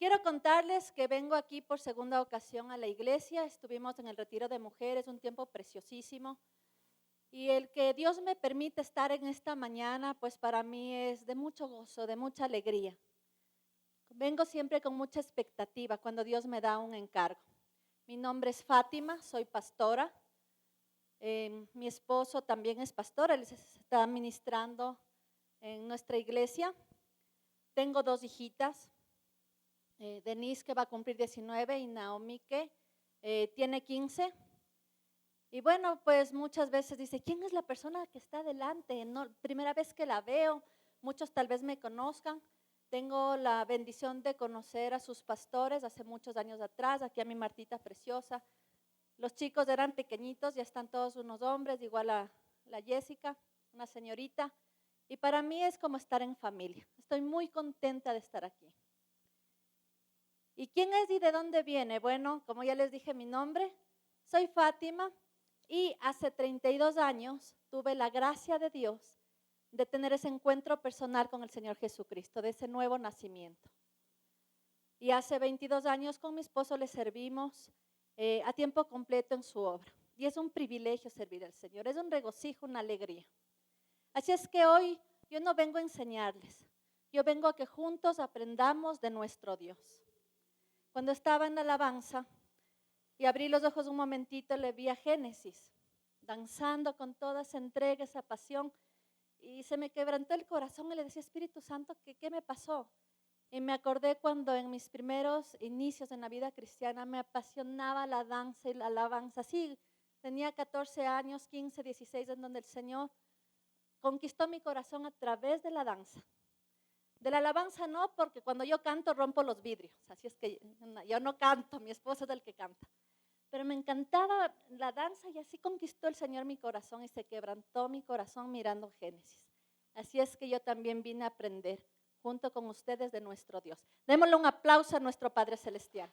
Quiero contarles que vengo aquí por segunda ocasión a la iglesia. Estuvimos en el retiro de mujeres, un tiempo preciosísimo. Y el que Dios me permite estar en esta mañana, pues para mí es de mucho gozo, de mucha alegría. Vengo siempre con mucha expectativa cuando Dios me da un encargo. Mi nombre es Fátima, soy pastora. Mi esposo también es pastor, él está ministrando en nuestra iglesia. Tengo 2 hijitas. Denise, que va a cumplir 19, y Naomi, que tiene 15. Y bueno, pues muchas veces dice, ¿quién es la persona que está delante? No, primera vez que la veo, muchos tal vez me conozcan. Tengo la bendición de conocer a sus pastores hace muchos años atrás, aquí a mi Martita preciosa. Los chicos eran pequeñitos, ya están todos unos hombres, igual a la Jessica, una señorita. Y para mí es como estar en familia. Estoy muy contenta de estar aquí. ¿Y quién es y de dónde viene? Bueno, como ya les dije mi nombre, soy Fátima y hace 32 años tuve la gracia de Dios de tener ese encuentro personal con el Señor Jesucristo, de ese nuevo nacimiento. Y hace 22 años con mi esposo le servimos a tiempo completo en su obra. Y es un privilegio servir al Señor, es un regocijo, una alegría. Así es que hoy yo no vengo a enseñarles, yo vengo a que juntos aprendamos de nuestro Dios. Cuando estaba en la alabanza y abrí los ojos un momentito, le vi a Génesis, danzando con toda esa entrega, esa pasión, y se me quebrantó el corazón y le decía, Espíritu Santo, ¿qué me pasó? Y me acordé cuando en mis primeros inicios en la vida cristiana me apasionaba la danza y la alabanza. Sí, tenía 14 años, 15, 16, en donde el Señor conquistó mi corazón a través de la danza. De la alabanza no, porque cuando yo canto rompo los vidrios, así es que yo no canto, mi esposo es el que canta. Pero me encantaba la danza y así conquistó el Señor mi corazón y se quebrantó mi corazón mirando Génesis. Así es que yo también vine a aprender junto con ustedes de nuestro Dios. Démosle un aplauso a nuestro Padre Celestial.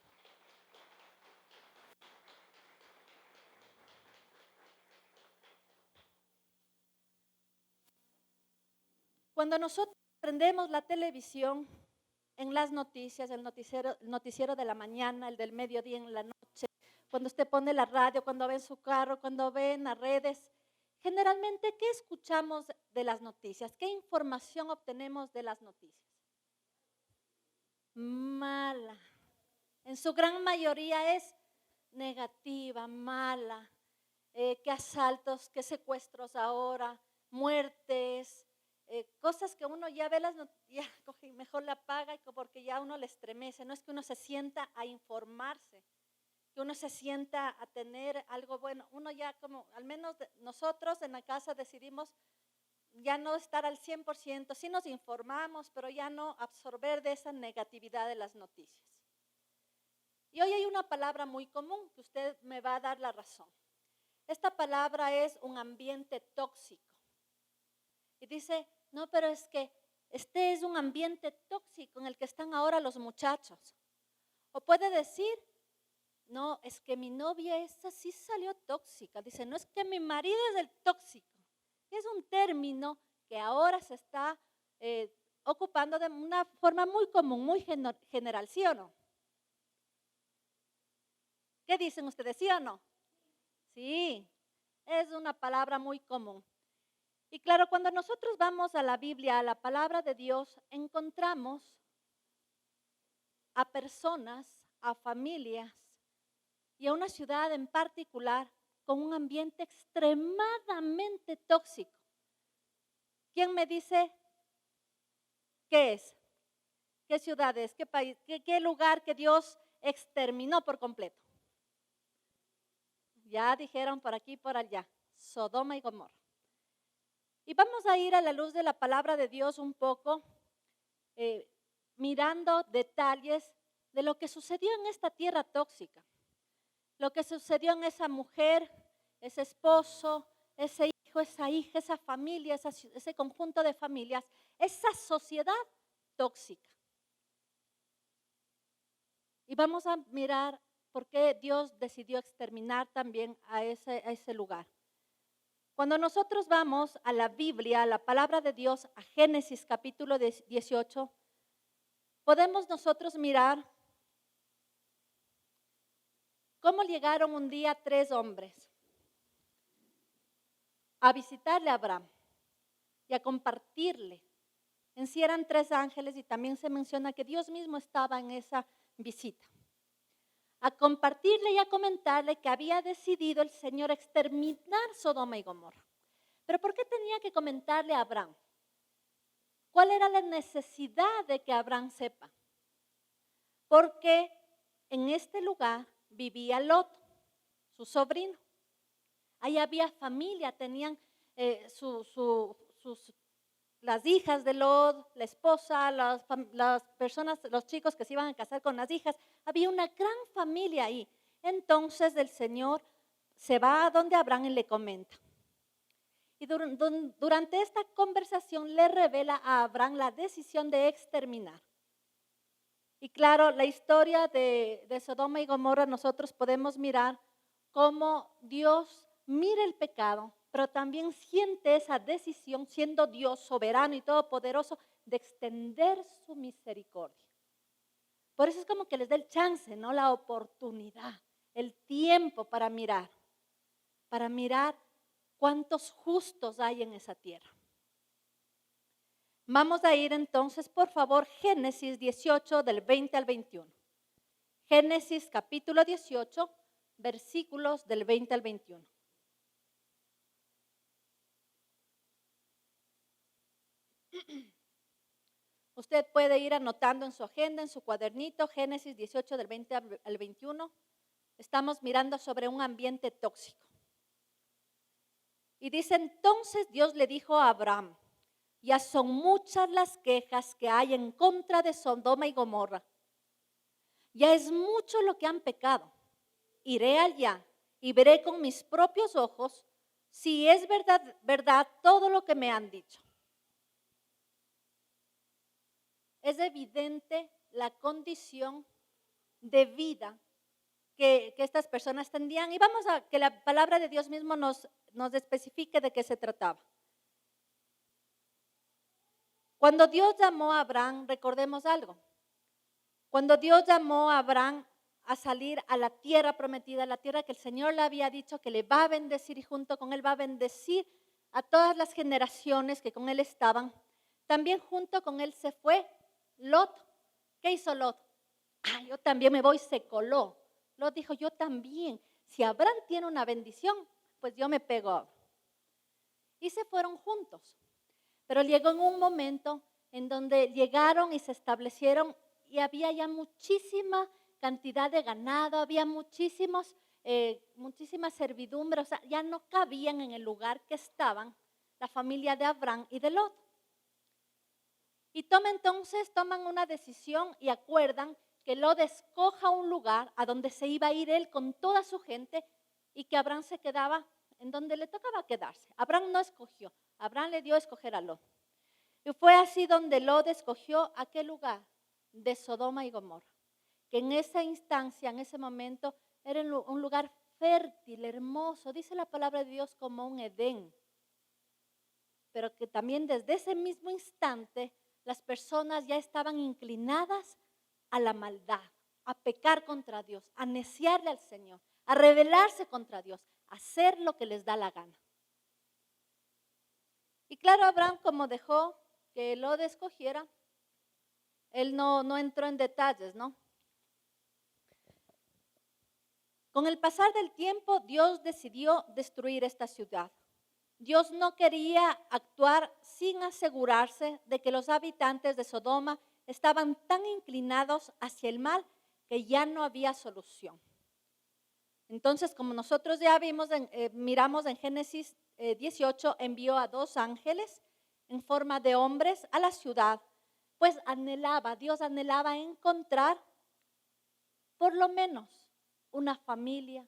Cuando nosotros prendemos la televisión, en las noticias, el noticiero de la mañana, el del mediodía en la noche, cuando usted pone la radio, cuando ve en su carro, cuando ve en las redes, generalmente, ¿qué escuchamos de las noticias? ¿Qué información obtenemos de las noticias? Mala. En su gran mayoría es negativa, mala. Qué asaltos, qué secuestros ahora, muertes, cosas que uno ya ve las noticias, ya mejor la apaga porque ya uno le estremece. No es que uno se sienta a informarse, que uno se sienta a tener algo bueno. Uno ya como, al menos nosotros en la casa decidimos ya no estar al 100%, sí nos informamos, pero ya no absorber de esa negatividad de las noticias. Y hoy hay una palabra muy común que usted me va a dar la razón. Esta palabra es un ambiente tóxico. Y dice, no, pero es que este es un ambiente tóxico en el que están ahora los muchachos. O puede decir, no, es que mi novia esa sí salió tóxica. Dice, no, es que mi marido es el tóxico. Y es un término que ahora se está ocupando de una forma muy común, muy general, ¿sí o no? ¿Qué dicen ustedes, sí o no? Sí, es una palabra muy común. Y claro, cuando nosotros vamos a la Biblia, a la palabra de Dios, encontramos a personas, a familias y a una ciudad en particular con un ambiente extremadamente tóxico. ¿Quién me dice qué es? ¿Qué ciudad es? ¿Qué país? ¿Qué lugar que Dios exterminó por completo? Ya dijeron por aquí y por allá, Sodoma y Gomorra. Y vamos a ir a la luz de la palabra de Dios un poco, mirando detalles de lo que sucedió en esta tierra tóxica, lo que sucedió en esa mujer, ese esposo, ese hijo, esa hija, esa familia, ese conjunto de familias, esa sociedad tóxica. Y vamos a mirar por qué Dios decidió exterminar también a ese lugar. Cuando nosotros vamos a la Biblia, a la palabra de Dios, a Génesis capítulo 18, podemos nosotros mirar cómo llegaron un día 3 hombres a visitarle a Abraham y a compartirle. En sí eran 3 ángeles y también se menciona que Dios mismo estaba en esa visita. A compartirle y a comentarle que había decidido el Señor exterminar Sodoma y Gomorra. Pero ¿por qué tenía que comentarle a Abraham? ¿Cuál era la necesidad de que Abraham sepa? Porque en este lugar vivía Lot, su sobrino. Ahí había familia, tenían las hijas de Lot, la esposa, las personas, los chicos que se iban a casar con las hijas. Había una gran familia ahí. Entonces el Señor se va a donde Abraham y le comenta. Y durante esta conversación le revela a Abraham la decisión de exterminar. Y claro, la historia de Sodoma y Gomorra nosotros podemos mirar cómo Dios mira el pecado, pero también siente esa decisión, siendo Dios soberano y todopoderoso, de extender su misericordia. Por eso es como que les da el chance, ¿no? La oportunidad, el tiempo para mirar cuántos justos hay en esa tierra. Vamos a ir entonces, por favor, Génesis 18 del 20 al 21. Génesis capítulo 18, versículos del 20 al 21. Usted puede ir anotando en su agenda, en su cuadernito, Génesis 18 del 20 al 21. Estamos mirando sobre un ambiente tóxico. Y dice, entonces Dios le dijo a Abraham, ya son muchas las quejas que hay en contra de Sodoma y Gomorra. Ya es mucho lo que han pecado. Iré allá y veré con mis propios ojos si es verdad todo lo que me han dicho. Es evidente la condición de vida que estas personas tendrían. Y vamos a que la palabra de Dios mismo nos especifique de qué se trataba. Cuando Dios llamó a Abraham, recordemos algo. Cuando Dios llamó a Abraham a salir a la tierra prometida, la tierra que el Señor le había dicho que le va a bendecir y junto con él va a bendecir a todas las generaciones que con él estaban, también junto con él se fue Lot. ¿Qué hizo Lot? Yo también me voy, se coló. Lot dijo, yo también. Si Abraham tiene una bendición, pues yo me pego. Y se fueron juntos. Pero llegó en un momento en donde llegaron y se establecieron y había ya muchísima cantidad de ganado, había muchísima servidumbre, o sea, ya no cabían en el lugar que estaban la familia de Abraham y de Lot. Y toman una decisión y acuerdan que Lot escoja un lugar a donde se iba a ir él con toda su gente y que Abraham se quedaba en donde le tocaba quedarse. Abraham no escogió, Abraham le dio a escoger a Lot. Y fue así donde Lot escogió aquel lugar de Sodoma y Gomorra, que en esa instancia, en ese momento, era un lugar fértil, hermoso, dice la palabra de Dios como un Edén. Pero que también desde ese mismo instante las personas ya estaban inclinadas a la maldad, a pecar contra Dios, a neciarle al Señor, a rebelarse contra Dios, a hacer lo que les da la gana. Y claro, Abraham, como dejó que Lot escogiera, él no entró en detalles, ¿no? Con el pasar del tiempo, Dios decidió destruir esta ciudad. Dios no quería actuar sin asegurarse de que los habitantes de Sodoma estaban tan inclinados hacia el mal que ya no había solución. Entonces, como nosotros ya miramos en Génesis 18, envió a 2 ángeles en forma de hombres a la ciudad, pues Dios anhelaba encontrar por lo menos una familia,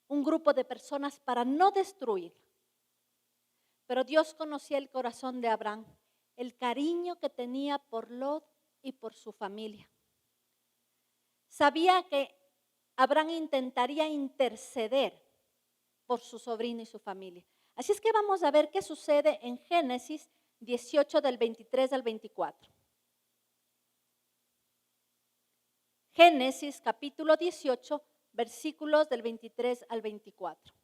un grupo de personas para no destruir. Pero Dios conocía el corazón de Abraham, el cariño que tenía por Lot y por su familia. Sabía que Abraham intentaría interceder por su sobrino y su familia. Así es que vamos a ver qué sucede en Génesis 18 del 23 al 24. Génesis capítulo 18, versículos del 23 al 24.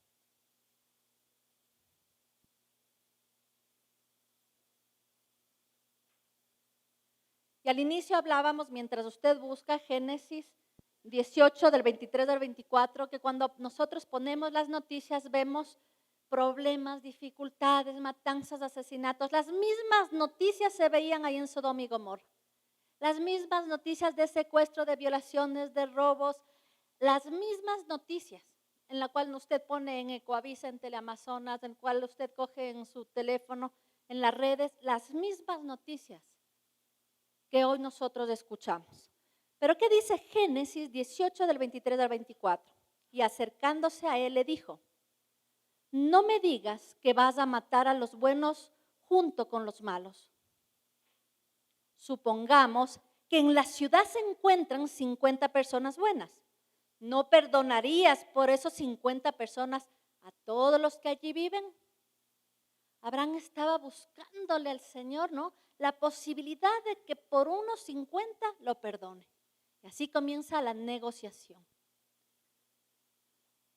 Y al inicio hablábamos, mientras usted busca, Génesis 18 del 23 al 24, que cuando nosotros ponemos las noticias vemos problemas, dificultades, matanzas, asesinatos. Las mismas noticias se veían ahí en Sodoma y Gomorra. Las mismas noticias de secuestro, de violaciones, de robos. Las mismas noticias en la cual usted pone en Ecoavisa, en Teleamazonas, en cual usted coge en su teléfono, en las redes, las mismas noticias que hoy nosotros escuchamos. Pero ¿qué dice Génesis 18 del 23 al 24? Y acercándose a él le dijo: no me digas que vas a matar a los buenos junto con los malos. Supongamos que en la ciudad se encuentran 50 personas buenas. ¿No perdonarías por esos 50 personas a todos los que allí viven? Abraham estaba buscándole al Señor, ¿no?, la posibilidad de que por unos 50 lo perdone. Y así comienza la negociación.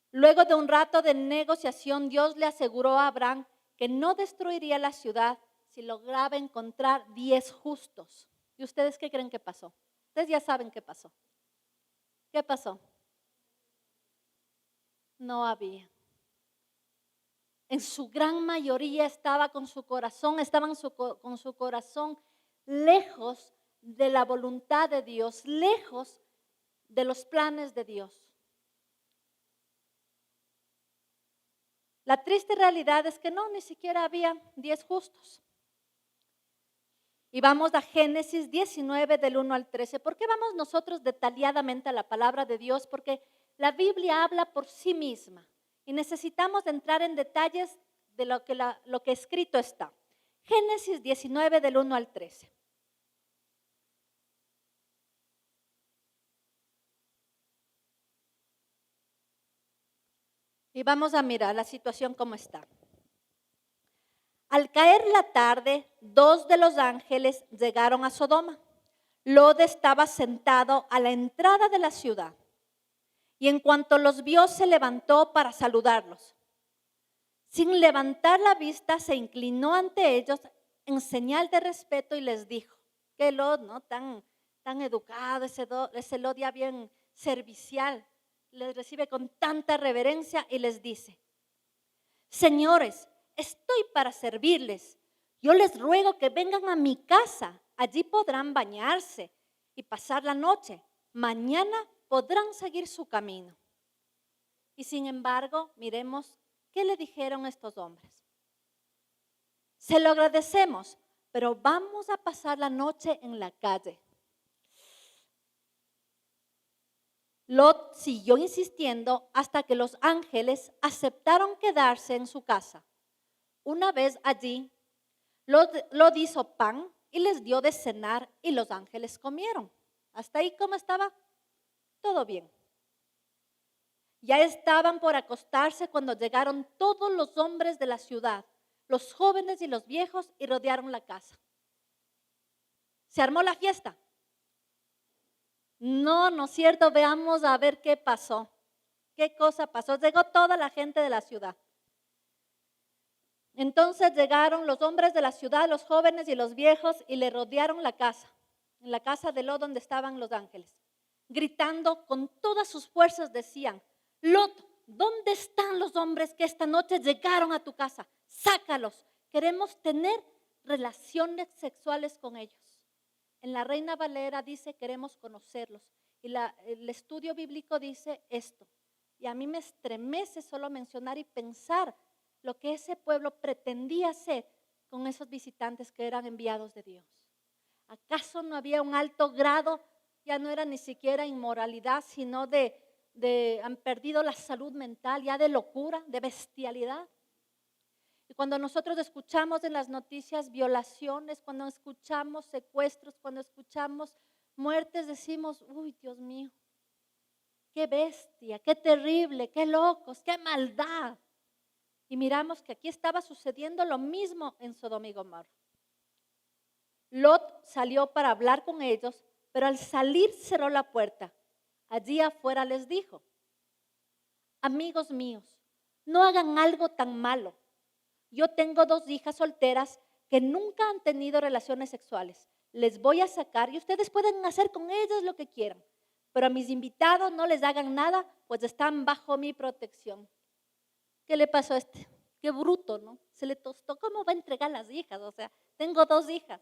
Luego de un rato de negociación, Dios le aseguró a Abraham que no destruiría la ciudad si lograba encontrar 10 justos. ¿Y ustedes qué creen que pasó? Ustedes ya saben qué pasó. ¿Qué pasó? No había. En su gran mayoría estaban con su corazón lejos de la voluntad de Dios, lejos de los planes de Dios. La triste realidad es que no, ni siquiera había 10 justos. Y vamos a Génesis 19 del 1 al 13. ¿Por qué vamos nosotros detalladamente a la palabra de Dios? Porque la Biblia habla por sí misma y necesitamos entrar en detalles de lo que escrito está. Génesis 19 del 1 al 13. Y vamos a mirar la situación como está. Al caer la tarde, 2 de los ángeles llegaron a Sodoma. Lot estaba sentado a la entrada de la ciudad y en cuanto los vio se levantó para saludarlos. Sin levantar la vista se inclinó ante ellos en señal de respeto y les dijo, que Lot, ¿no?, tan educado, ese Lot ya bien servicial, les recibe con tanta reverencia y les dice: señores, estoy para servirles. Yo les ruego que vengan a mi casa. Allí podrán bañarse y pasar la noche. Mañana podrán seguir su camino. Y sin embargo, miremos qué le dijeron estos hombres. Se lo agradecemos, pero vamos a pasar la noche en la calle. Lot siguió insistiendo hasta que los ángeles aceptaron quedarse en su casa. Una vez allí, Lot hizo pan y les dio de cenar y los ángeles comieron. Hasta ahí, ¿cómo estaba? Todo bien. Ya estaban por acostarse cuando llegaron todos los hombres de la ciudad, los jóvenes y los viejos, y rodearon la casa. ¿Se armó la fiesta? No, no es cierto. Veamos a ver qué pasó. ¿Qué cosa pasó? Llegó toda la gente de la ciudad. Entonces llegaron los hombres de la ciudad, los jóvenes y los viejos, y le rodearon la casa, en la casa de Lot donde estaban los ángeles. Gritando con todas sus fuerzas decían: Lot, ¿dónde están los hombres que esta noche llegaron a tu casa? Sácalos, queremos tener relaciones sexuales con ellos. En la Reina Valera dice: queremos conocerlos. Y el estudio bíblico dice esto. Y a mí me estremece solo mencionar y pensar lo que ese pueblo pretendía hacer con esos visitantes que eran enviados de Dios. ¿Acaso no había un alto grado? Ya no era ni siquiera inmoralidad, sino han perdido la salud mental, ya de locura, de bestialidad. Y cuando nosotros escuchamos en las noticias violaciones, cuando escuchamos secuestros, cuando escuchamos muertes, decimos: uy, Dios mío, qué bestia, qué terrible, qué locos, qué maldad. Y miramos que aquí estaba sucediendo lo mismo en Sodoma y Gomorra. Lot salió para hablar con ellos, pero al salir cerró la puerta. Allí afuera les dijo: amigos míos, no hagan algo tan malo. Yo tengo 2 hijas solteras que nunca han tenido relaciones sexuales. Les voy a sacar y ustedes pueden hacer con ellas lo que quieran. Pero a mis invitados no les hagan nada, pues están bajo mi protección. ¿Qué le pasó a este? Qué bruto, ¿no? Se le tostó. ¿Cómo va a entregar las hijas? O sea, tengo 2 hijas.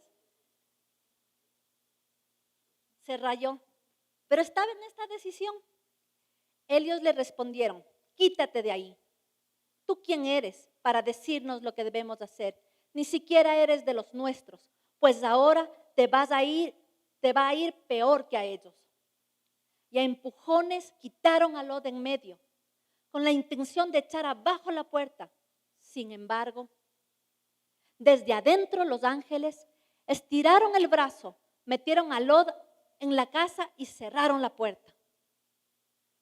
Se rayó. Pero estaba en esta decisión. Ellos le respondieron, quítate de ahí. ¿Tú quién eres para decirnos lo que debemos hacer? Ni siquiera eres de los nuestros, pues ahora te va a ir peor que a ellos. Y a empujones quitaron a Lot en medio, con la intención de echar abajo la puerta. Sin embargo, desde adentro los ángeles estiraron el brazo, metieron a Lot en la casa y cerraron la puerta.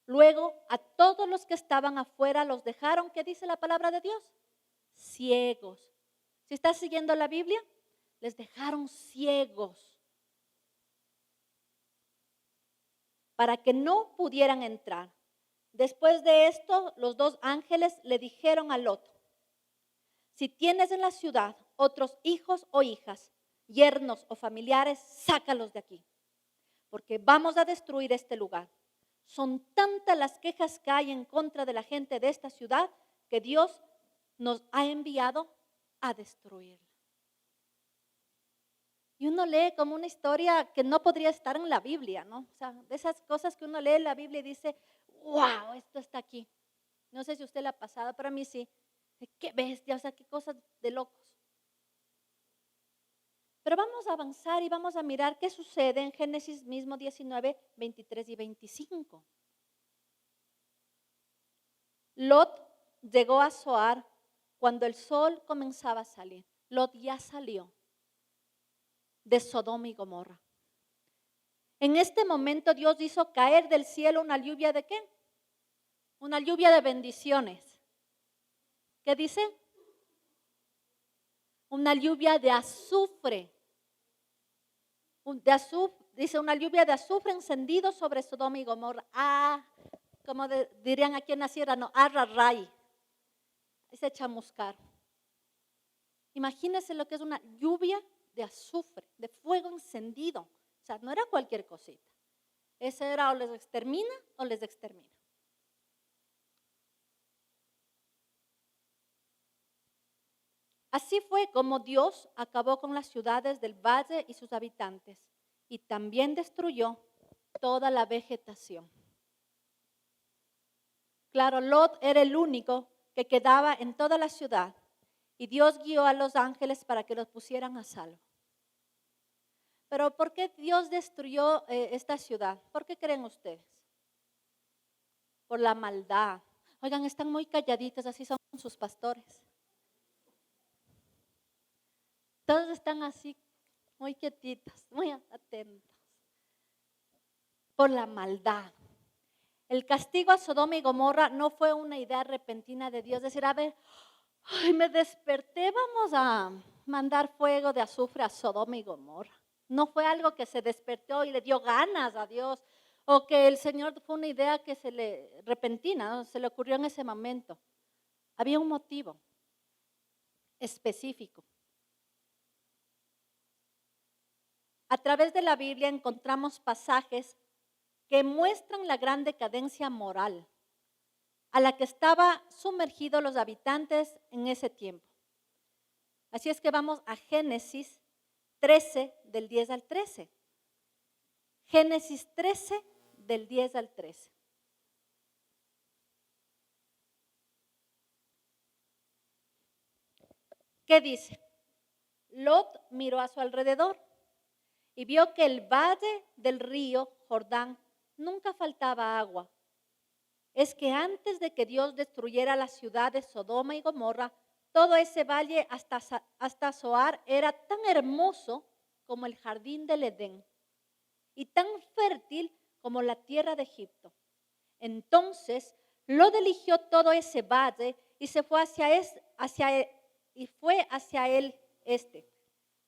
Luego a todos los que estaban afuera los dejaron, ¿qué dice la palabra de Dios? Ciegos. Si estás siguiendo la Biblia, les dejaron ciegos para que no pudieran entrar. Después de esto, los 2 ángeles le dijeron a Lot, si tienes en la ciudad otros hijos o hijas, yernos o familiares, sácalos de aquí, porque vamos a destruir este lugar. Son tantas las quejas que hay en contra de la gente de esta ciudad que Dios nos ha enviado a destruirla. Y uno lee como una historia que no podría estar en la Biblia, ¿no? O sea, de esas cosas que uno lee en la Biblia y dice, wow, esto está aquí. No sé si a usted le ha pasado, pero a mí sí. Qué bestia, o sea, qué cosas de locos. Pero vamos a avanzar y vamos a mirar qué sucede en Génesis mismo 19, 23 y 25. Lot llegó a Zoar cuando el sol comenzaba a salir. Lot ya salió de Sodoma y Gomorra. En este momento Dios hizo caer del cielo una lluvia ¿de qué? Una lluvia de bendiciones. ¿Qué dice? Una lluvia de azufre. Dice una lluvia de azufre encendido sobre Sodoma y Gomorra. Como dirían aquí en la sierra, no, arraray. Ese chamuscar. Imagínense lo que es una lluvia de azufre, de fuego encendido. O sea, no era cualquier cosita. Ese era o les extermina o les extermina. Así fue como Dios acabó con las ciudades del valle y sus habitantes y también destruyó toda la vegetación. Claro, Lot era el único que quedaba en toda la ciudad y Dios guió a los ángeles para que los pusieran a salvo. Pero ¿por qué Dios destruyó esta ciudad? ¿Por qué creen ustedes? Por la maldad. Oigan, están muy calladitos, así son sus pastores. Todos están así, muy quietitos, muy atentos. Por la maldad. El castigo a Sodoma y Gomorra no fue una idea repentina de Dios, decir, a ver, me desperté, vamos a mandar fuego de azufre a Sodoma y Gomorra. No fue algo que se despertó y le dio ganas a Dios, o que el Señor fue una idea que repentina, ¿no? Se le ocurrió en ese momento. Había un motivo específico. A través de la Biblia encontramos pasajes que muestran la gran decadencia moral a la que estaban sumergidos los habitantes en ese tiempo. Así es que vamos a Génesis 13, del 10 al 13. Génesis 13, del 10 al 13. ¿Qué dice? Lot miró a su alrededor y vio que el valle del río Jordán nunca faltaba agua. Es que antes de que Dios destruyera las ciudades Sodoma y Gomorra, todo ese valle hasta Zoar era tan hermoso como el jardín del Edén y tan fértil como la tierra de Egipto. Entonces Lot eligió todo ese valle y se fue hacia él este.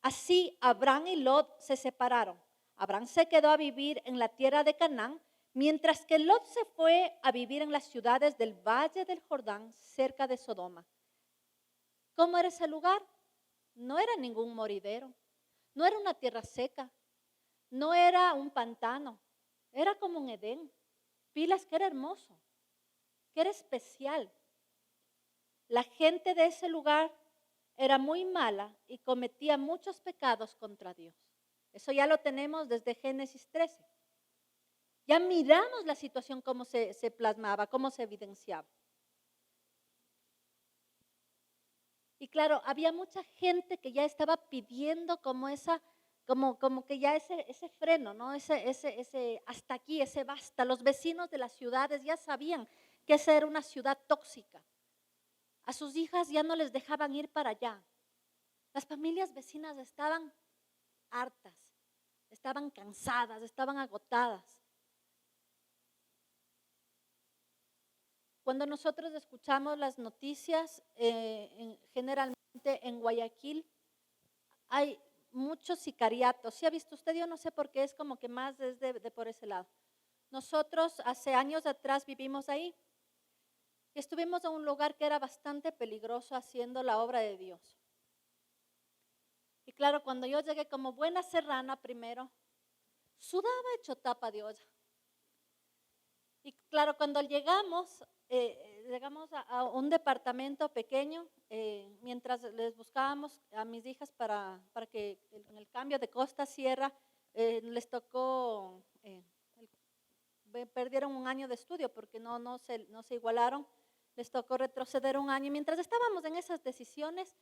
Así Abraham y Lot se separaron. Abraham se quedó a vivir en la tierra de Canaán, Mientras que Lot se fue a vivir en las ciudades del Valle del Jordán, cerca de Sodoma. ¿Cómo era ese lugar? No era ningún moridero, no era una tierra seca, no era un pantano, era como un Edén. Pilas que era hermoso, que era especial. La gente de ese lugar era muy mala y cometía muchos pecados contra Dios. Eso ya lo tenemos desde Génesis 13. Ya miramos la situación, cómo se plasmaba, cómo se evidenciaba. Y claro, había mucha gente que ya estaba pidiendo como que ya ese freno, ¿no? Ese hasta aquí, ese basta. Los vecinos de las ciudades ya sabían que esa era una ciudad tóxica. A sus hijas ya no les dejaban ir para allá. Las familias vecinas estaban hartas, estaban cansadas, estaban agotadas. Cuando nosotros escuchamos las noticias, generalmente en Guayaquil hay muchos sicariatos. ¿Sí ha visto usted? Yo no sé por qué es como que más es de por ese lado. Nosotros hace años atrás vivimos ahí y estuvimos en un lugar que era bastante peligroso haciendo la obra de Dios. Y claro, cuando yo llegué como buena serrana primero, sudaba hecho tapa de olla. Y claro, cuando llegamos a un departamento pequeño, mientras les buscábamos a mis hijas para que en el cambio de costa a sierra, les tocó, perdieron un año de estudio porque no se igualaron, les tocó retroceder un año. Y mientras estábamos en esas decisiones,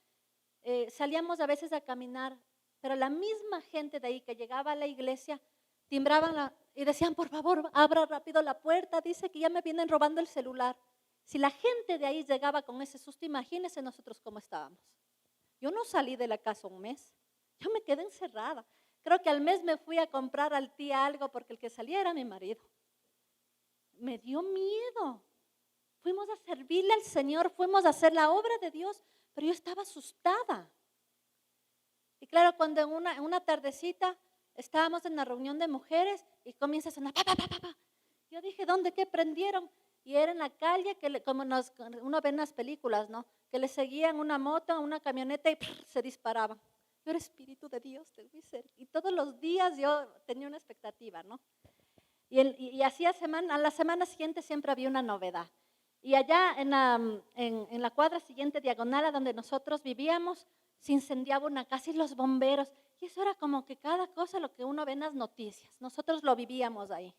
salíamos a veces a caminar, pero la misma gente de ahí que llegaba a la iglesia, timbraban y decían, por favor, abra rápido la puerta, dice que ya me vienen robando el celular. Si la gente de ahí llegaba con ese susto, imagínense nosotros cómo estábamos. Yo no salí de la casa un mes, yo me quedé encerrada. Creo que al mes me fui a comprar al tía algo porque el que salía era mi marido. Me dio miedo. Fuimos a servirle al Señor, fuimos a hacer la obra de Dios, pero yo estaba asustada. Y claro, cuando en una tardecita estábamos en la reunión de mujeres y comienza a sonar, pa, pa, pa, pa, pa. Yo dije, ¿dónde qué prendieron? Y era en la calle, como uno ve en las películas, ¿no? Que le seguían una moto, una camioneta y se disparaban. Yo era Espíritu de Dios, te voy a ser. Y todos los días yo tenía una expectativa, ¿no? Y así a la semana siguiente siempre había una novedad. Y allá en la cuadra siguiente diagonal a donde nosotros vivíamos, se incendiaba una casa y los bomberos. Y eso era como que cada cosa lo que uno ve en las noticias. Nosotros lo vivíamos ahí.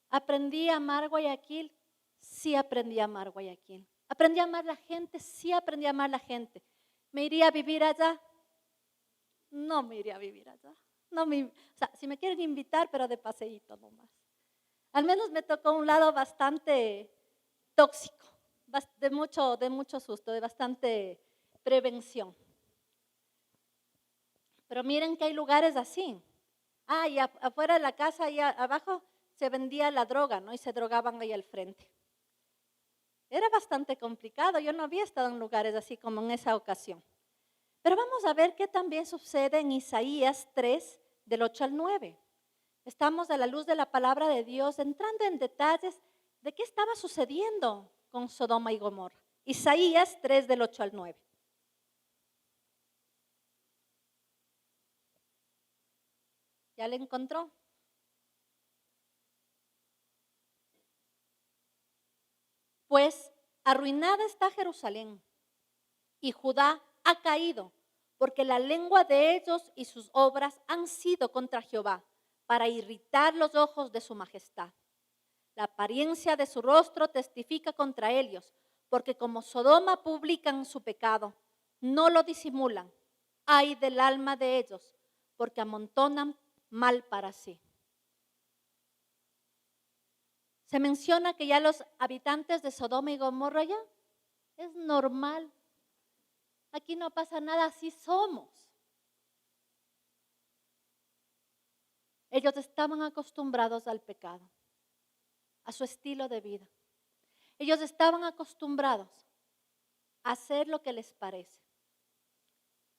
¿Aprendí a amar Guayaquil? Sí aprendí a amar Guayaquil. ¿Aprendí a amar la gente? Sí aprendí a amar la gente. ¿Me iría a vivir allá? No me iría a vivir allá. O sea, si me quieren invitar, pero de paseíto nomás. Al menos me tocó un lado bastante tóxico, de mucho susto, de bastante prevención. Pero miren que hay lugares así. Y afuera de la casa, ahí abajo, se vendía la droga, ¿no? Y se drogaban ahí al frente. Era bastante complicado, yo no había estado en lugares así como en esa ocasión. Pero vamos a ver qué también sucede en Isaías 3, del 8 al 9. Estamos a la luz de la palabra de Dios entrando en detalles de qué estaba sucediendo con Sodoma y Gomorra. Isaías 3 del 8 al 9. ¿Ya le encontró? Pues arruinada está Jerusalén y Judá ha caído, porque la lengua de ellos y sus obras han sido contra Jehová, para irritar los ojos de su majestad. La apariencia de su rostro testifica contra ellos, porque como Sodoma publican su pecado, no lo disimulan. Ay del alma de ellos, porque amontonan mal para sí. Se menciona que ya los habitantes de Sodoma y Gomorra ya es normal. Aquí no pasa nada, así somos. Ellos estaban acostumbrados al pecado, a su estilo de vida. Ellos estaban acostumbrados a hacer lo que les parece.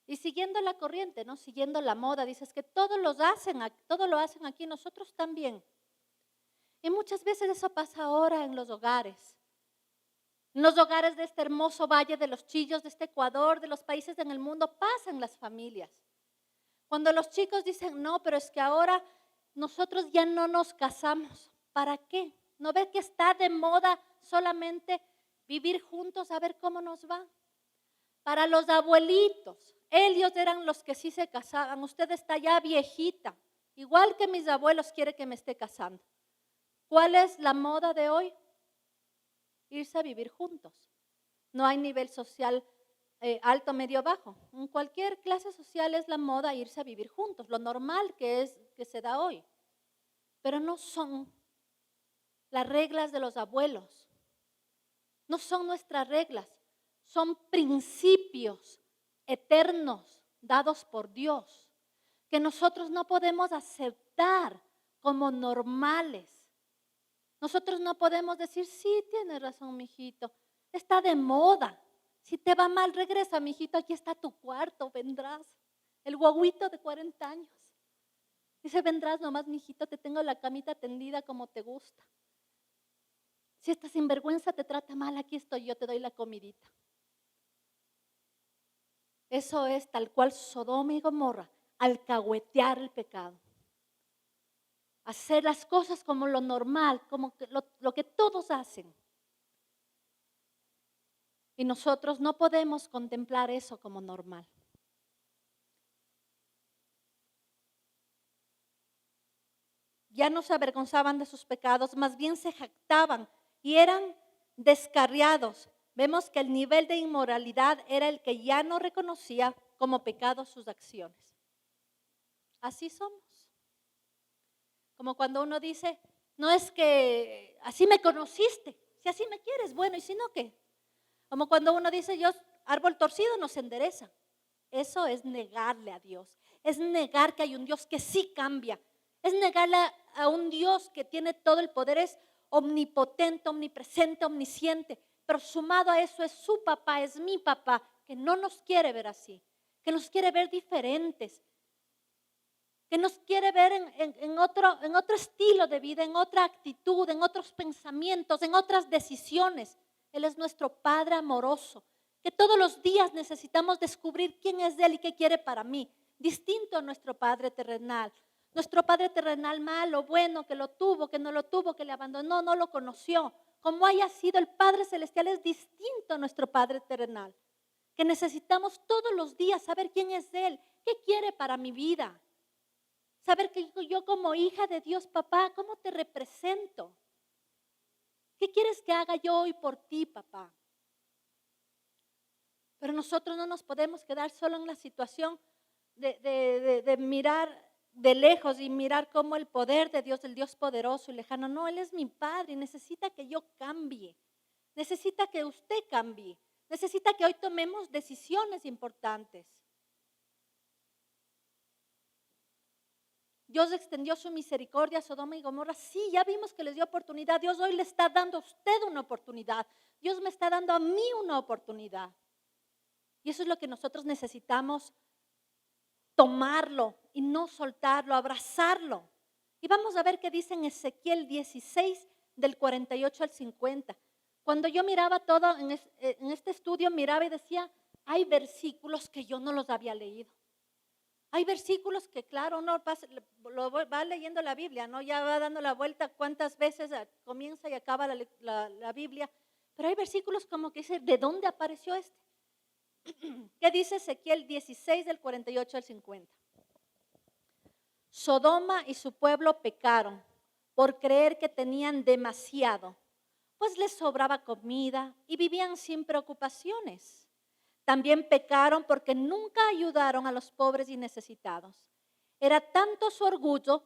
Y siguiendo la corriente, ¿no? Siguiendo la moda, dices que todo lo hacen aquí, nosotros también. Y muchas veces eso pasa ahora en los hogares. En los hogares de este hermoso valle de los Chillos, de este Ecuador, de los países en el mundo, pasan las familias. Cuando los chicos dicen, no, pero es que ahora nosotros ya no nos casamos. ¿Para qué? ¿No ve que está de moda solamente vivir juntos a ver cómo nos va? Para los abuelitos, ellos eran los que sí se casaban. Usted está ya viejita, igual que mis abuelos quiere que me esté casando. ¿Cuál es la moda de hoy? Irse a vivir juntos. No hay nivel social alto, medio, bajo. En cualquier clase social es la moda irse a vivir juntos, lo normal que se da hoy. Pero no son las reglas de los abuelos, no son nuestras reglas, son principios eternos dados por Dios que nosotros no podemos aceptar como normales. Nosotros no podemos decir, sí, tiene razón, mijito, está de moda. Si te va mal, regresa, mijito, aquí está tu cuarto, vendrás. El guaguito de 40 años. Dice, vendrás nomás, mijito, te tengo la camita tendida como te gusta. Si esta sinvergüenza te trata mal, aquí estoy yo, te doy la comidita. Eso es tal cual Sodoma y Gomorra, alcahuetear el pecado. Hacer las cosas como lo normal, como lo que todos hacen. Y nosotros no podemos contemplar eso como normal. Ya no se avergonzaban de sus pecados, más bien se jactaban y eran descarriados. Vemos que el nivel de inmoralidad era el que ya no reconocía como pecado sus acciones. Así somos. Como cuando uno dice, no es que así me conociste, si así me quieres, bueno, y si no, ¿qué? Como cuando uno dice, yo, árbol torcido no se endereza. Eso es negarle a Dios, es negar que hay un Dios que sí cambia, es negarle a un Dios que tiene todo el poder, es omnipotente, omnipresente, omnisciente, pero sumado a eso es su papá, es mi papá, que no nos quiere ver así, que nos quiere ver diferentes, que nos quiere ver en otro estilo de vida, en otra actitud, en otros pensamientos, en otras decisiones. Él es nuestro Padre amoroso, que todos los días necesitamos descubrir quién es Él y qué quiere para mí, distinto a nuestro Padre terrenal. Nuestro Padre terrenal malo, bueno, que lo tuvo, que no lo tuvo, que le abandonó, no lo conoció. Como haya sido el Padre celestial es distinto a nuestro Padre terrenal, que necesitamos todos los días saber quién es Él, qué quiere para mi vida. Saber que yo como hija de Dios, papá, ¿cómo te represento? ¿Qué quieres que haga yo hoy por ti, papá? Pero nosotros no nos podemos quedar solo en la situación de mirar de lejos y mirar cómo el poder de Dios, el Dios poderoso y lejano. No, Él es mi Padre y necesita que yo cambie. Necesita que usted cambie. Necesita que hoy tomemos decisiones importantes. Dios extendió su misericordia a Sodoma y Gomorra. Sí, ya vimos que les dio oportunidad. Dios hoy le está dando a usted una oportunidad. Dios me está dando a mí una oportunidad. Y eso es lo que nosotros necesitamos, tomarlo y no soltarlo, abrazarlo. Y vamos a ver qué dice en Ezequiel 16, del 48 al 50. Cuando yo miraba todo en este estudio, miraba y decía, hay versículos que yo no los había leído. Hay versículos que, claro, uno va leyendo la Biblia, ¿no? Ya va dando la vuelta cuántas veces comienza y acaba la Biblia. Pero hay versículos como que dice, ¿de dónde apareció este? ¿Qué dice Ezequiel 16 del 48 al 50? Sodoma y su pueblo pecaron por creer que tenían demasiado, pues les sobraba comida y vivían sin preocupaciones. También pecaron porque nunca ayudaron a los pobres y necesitados. Era tanto su orgullo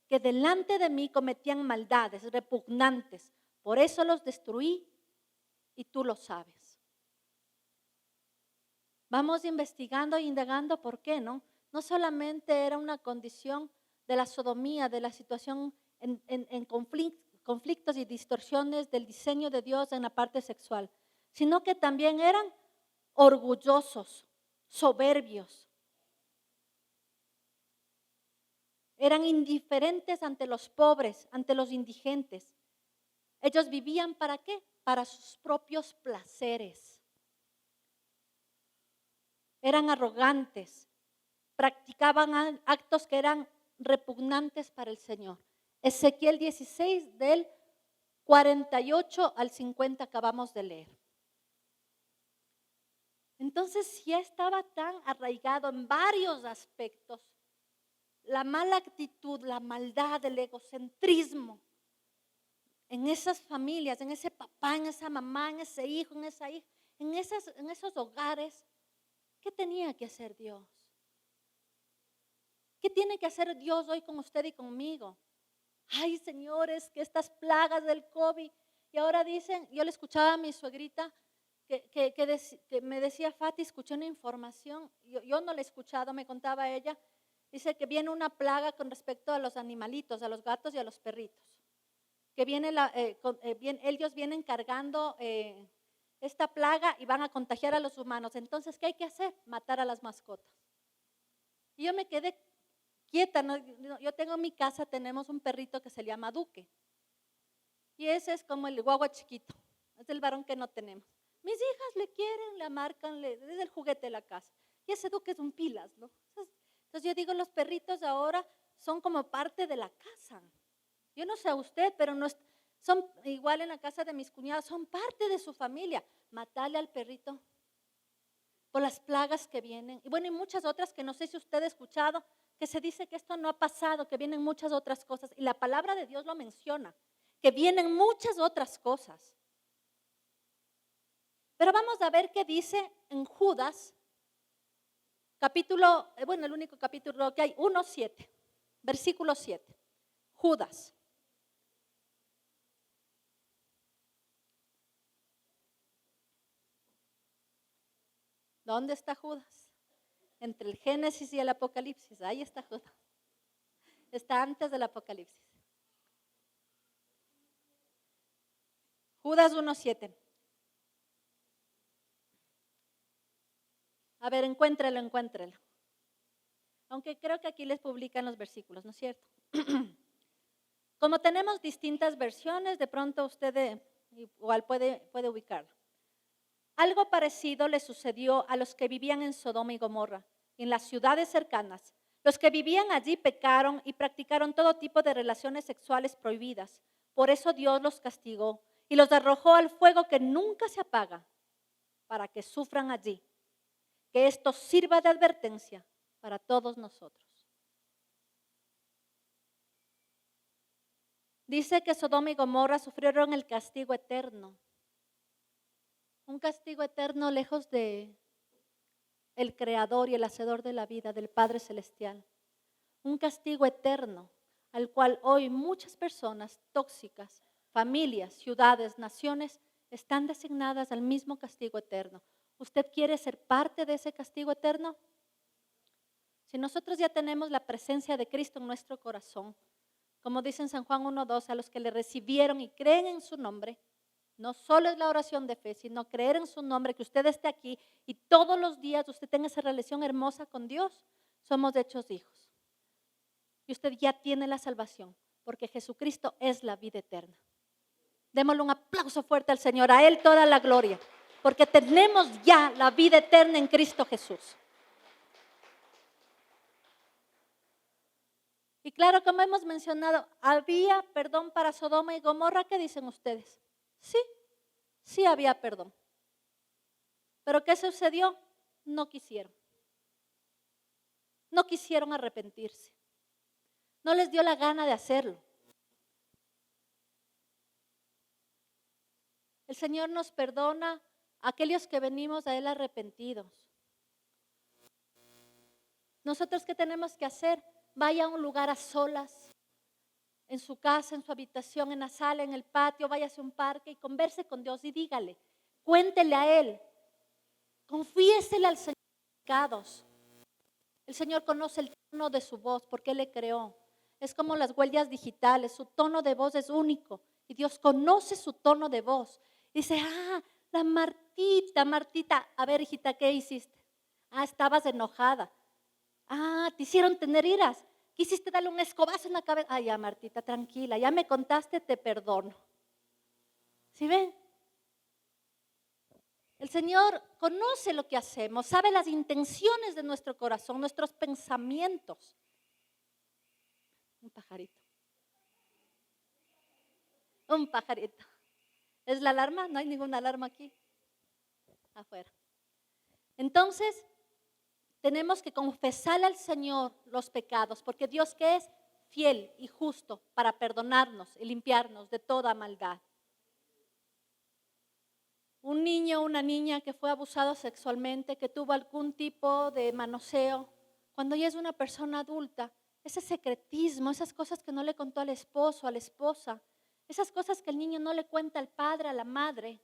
que delante de mí cometían maldades repugnantes. Por eso los destruí y tú lo sabes. Vamos investigando e indagando por qué, ¿no? No solamente era una condición de la sodomía, de la situación en conflictos y distorsiones del diseño de Dios en la parte sexual, sino que también eran orgullosos, soberbios. eran indiferentes ante los pobres, ante los indigentes. Ellos vivían ¿para qué? Para sus propios placeres. Eran arrogantes, practicaban actos que eran repugnantes para el Señor. Ezequiel 16 del 48 al 50 acabamos de leer. Entonces ya estaba tan arraigado en varios aspectos la mala actitud, la maldad, el egocentrismo en esas familias, en ese papá, en esa mamá, en ese hijo, en esa hija, en esos hogares. ¿Qué tenía que hacer Dios? ¿Qué tiene que hacer Dios hoy con usted y conmigo? Ay, señores, que estas plagas del COVID. Y ahora dicen, yo le escuchaba a mi suegrita que me decía, Fati, escuché una información, yo no la he escuchado, me contaba ella, dice que viene una plaga con respecto a los animalitos, a los gatos y a los perritos. Que viene ellos vienen cargando esta plaga y van a contagiar a los humanos. Entonces, ¿qué hay que hacer? Matar a las mascotas. Y yo me quedé quieta, ¿no? Yo tengo en mi casa, tenemos un perrito que se llama Duque. Y ese es como el guagua chiquito, es el varón que no tenemos. Mis hijas le quieren, le marcan, es el juguete de la casa. Y ese Duque es un pilas, ¿no? Entonces yo digo, los perritos ahora son como parte de la casa. Yo no sé a usted, pero no son igual en la casa de mis cuñados, son parte de su familia. Matarle al perrito por las plagas que vienen. Y bueno, y muchas otras que no sé si usted ha escuchado, que se dice que esto no ha pasado, que vienen muchas otras cosas. Y la palabra de Dios lo menciona, que vienen muchas otras cosas. Pero vamos a ver qué dice en Judas, capítulo, el único capítulo que hay, 1:7, versículo 7. Judas. ¿Dónde está Judas? Entre el Génesis y el Apocalipsis, ahí está Judas. Está antes del Apocalipsis. Judas 1:7. A ver, encuéntrelo. Aunque creo que aquí les publican los versículos, ¿no es cierto? Como tenemos distintas versiones, de pronto usted igual puede ubicarlo. Algo parecido le sucedió a los que vivían en Sodoma y Gomorra, en las ciudades cercanas. Los que vivían allí pecaron y practicaron todo tipo de relaciones sexuales prohibidas. Por eso Dios los castigó y los arrojó al fuego que nunca se apaga, para que sufran allí. Que esto sirva de advertencia para todos nosotros. Dice que Sodoma y Gomorra sufrieron el castigo eterno. Un castigo eterno lejos de el creador y el hacedor de la vida, del Padre Celestial. Un castigo eterno al cual hoy muchas personas tóxicas, familias, ciudades, naciones, están designadas al mismo castigo eterno. ¿Usted quiere ser parte de ese castigo eterno? Si nosotros ya tenemos la presencia de Cristo en nuestro corazón, como dice en San Juan 1:2, a los que le recibieron y creen en su nombre, no solo es la oración de fe, sino creer en su nombre, que usted esté aquí y todos los días usted tenga esa relación hermosa con Dios, somos hechos hijos. Y usted ya tiene la salvación, porque Jesucristo es la vida eterna. Démosle un aplauso fuerte al Señor, a Él toda la gloria, porque tenemos ya la vida eterna en Cristo Jesús. Y claro, como hemos mencionado, había perdón para Sodoma y Gomorra. ¿Qué dicen ustedes? Sí había perdón. ¿Pero qué sucedió? No quisieron. No quisieron arrepentirse. No les dio la gana de hacerlo. El Señor nos perdona a aquellos que venimos a Él arrepentidos. ¿Nosotros qué tenemos que hacer? Vaya a un lugar a solas, en su casa, en su habitación, en la sala, en el patio, váyase a un parque y converse con Dios y dígale, cuéntele a Él, confiésele al Señor sus pecados. El Señor conoce el tono de su voz porque Él le creó. Es como las huellas digitales, su tono de voz es único y Dios conoce su tono de voz. Dice, la Martita, a ver hijita, ¿qué hiciste? Estabas enojada. Te hicieron tener iras. quisiste darle un escobazo en la cabeza. Ay, ya, Martita, tranquila, ya me contaste, te perdono. ¿Sí ven? El Señor conoce lo que hacemos, sabe las intenciones de nuestro corazón, nuestros pensamientos. Un pajarito. Un pajarito. ¿Es la alarma? No hay ninguna alarma aquí. Afuera. Entonces, tenemos que confesarle al Señor los pecados, porque Dios que es fiel y justo para perdonarnos y limpiarnos de toda maldad. Un niño o una niña que fue abusado sexualmente, que tuvo algún tipo de manoseo, cuando ya es una persona adulta, ese secretismo, esas cosas que no le contó al esposo, a la esposa, esas cosas que el niño no le cuenta al padre, a la madre,